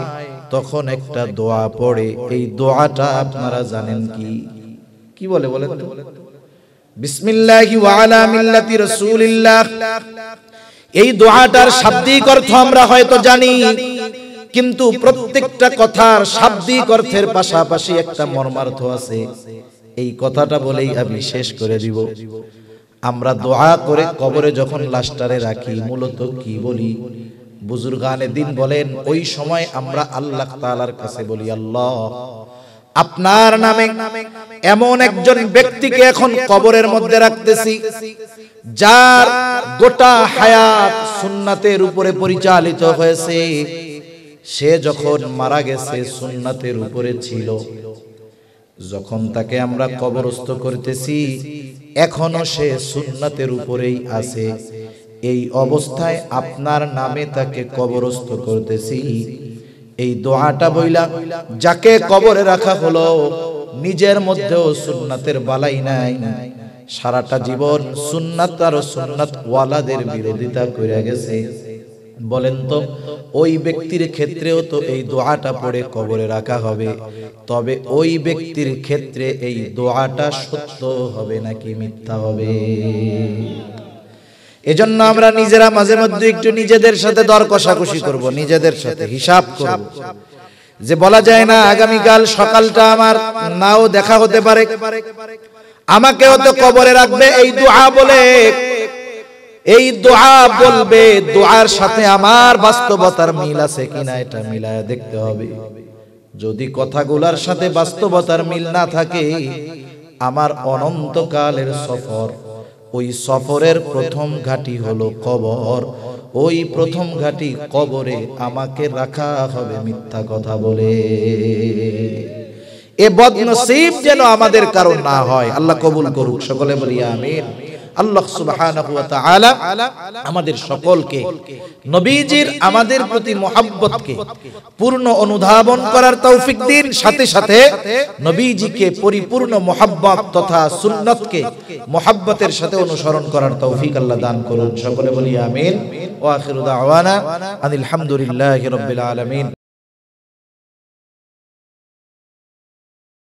তখন একটা দোয়া পড়ে, এই দোয়াটা আপনারা জানেন কি? কি বলে বলেন তো? বিসমিল্লাহি ওয়া আলা মিল্লাতি রাসূলিল্লাহ। এই দোয়াটার শাব্দিক অর্থ আমরা হয়তো জানি, কিন্তু প্রত্যেকটা কথার শাব্দিক অর্থের পাশাপাশি একটা মর্মার্থ আছে। এই কথাটা বলেই আমি শেষ করে দিব। আমরা দোয়া করে কবরে যখন লাশটারে রাখি, মূলত কি বলি? বুজুর্গানে দিন বলেন, ওই সময় আমরা আল্লাহ তাআলার কাছে বলি, আল্লাহ আপনার নামে এমন একজন ব্যক্তিকে এখন কবরের মধ্যে রাখতেছি, যার গোটা হায়াত সুন্নাতের উপরে পরিচালিত হয়েছে। সে যখন মারা গেছে সুন্নাতের উপরে ছিল, যখন তাকে আমরা কবরস্থ করতেছি এখনো সে সুন্নাতের উপরেই আছে। এই অবস্থায় আপনার নামে তাকে কবরস্থ করতেছি। এই দোয়াটা বইলা যাকে কবরে রাখা হলো, নিজের মধ্যেও সুন্নাতের বালাই নাই, সারাটা জীবন সুন্নাত আর সুন্নাত ওয়ালাদের বিরোধিতা করে গেছে। বলেন তো, ওই ব্যক্তির ক্ষেত্রেও তো এই দোয়াটা পড়ে কবরে রাখা হবে, তবে ওই ব্যক্তির ক্ষেত্রে এই দোয়াটা সত্য হবে নাকি মিথ্যা হবে? এজন্য আমরা নিজেরা মাঝে মধ্যে একটু নিজেদের সাথে দর কষাকষি করব, নিজেদের সাথে হিসাব করব। যে বলা যায় না আগামীকাল সকালটা আমার নাও দেখা হতে পারে, আমাকেও তো কবরে রাখবে। এই দোয়া বলে, এই দোয়া বলবে, দোয়ার সাথে আমার বাস্তবতার মিল আছে কিনা এটা মিলায় দেখতে হবে। যদি কথাগুলার সাথে বাস্তবতার মিল না থাকে, আমার অনন্তকালের সফর ওই সফরের প্রথম ঘাঁটি হলো কবর। ওই প্রথম ঘাঁটি কবরে আমাকে রাখা হবে মিথ্যা কথা বলে। এ বদনসিব যেন আমাদের কারণ না হয়, আল্লাহ কবুল করুক, সকলে বলি আমিন। আল্লাহ সুবহানাহু ওয়া তাআলা আমাদের সকলকে নবীজির আমাদের প্রতি মহব্বতকে পূর্ণ অনুধাবন করার তৌফিক দিন, সাথে সাথে নবীজিকে পরিপূর্ণ মহব্বত তথা সুন্নতকে মহব্বতের সাথে অনুসরণ করার তৌফিক আল্লাহ দান করুন, সকলে বলি আমিন। ওয়া আখিরু দাওয়ানা আনিল হামদুলিল্লাহি রাব্বিল আলামিন।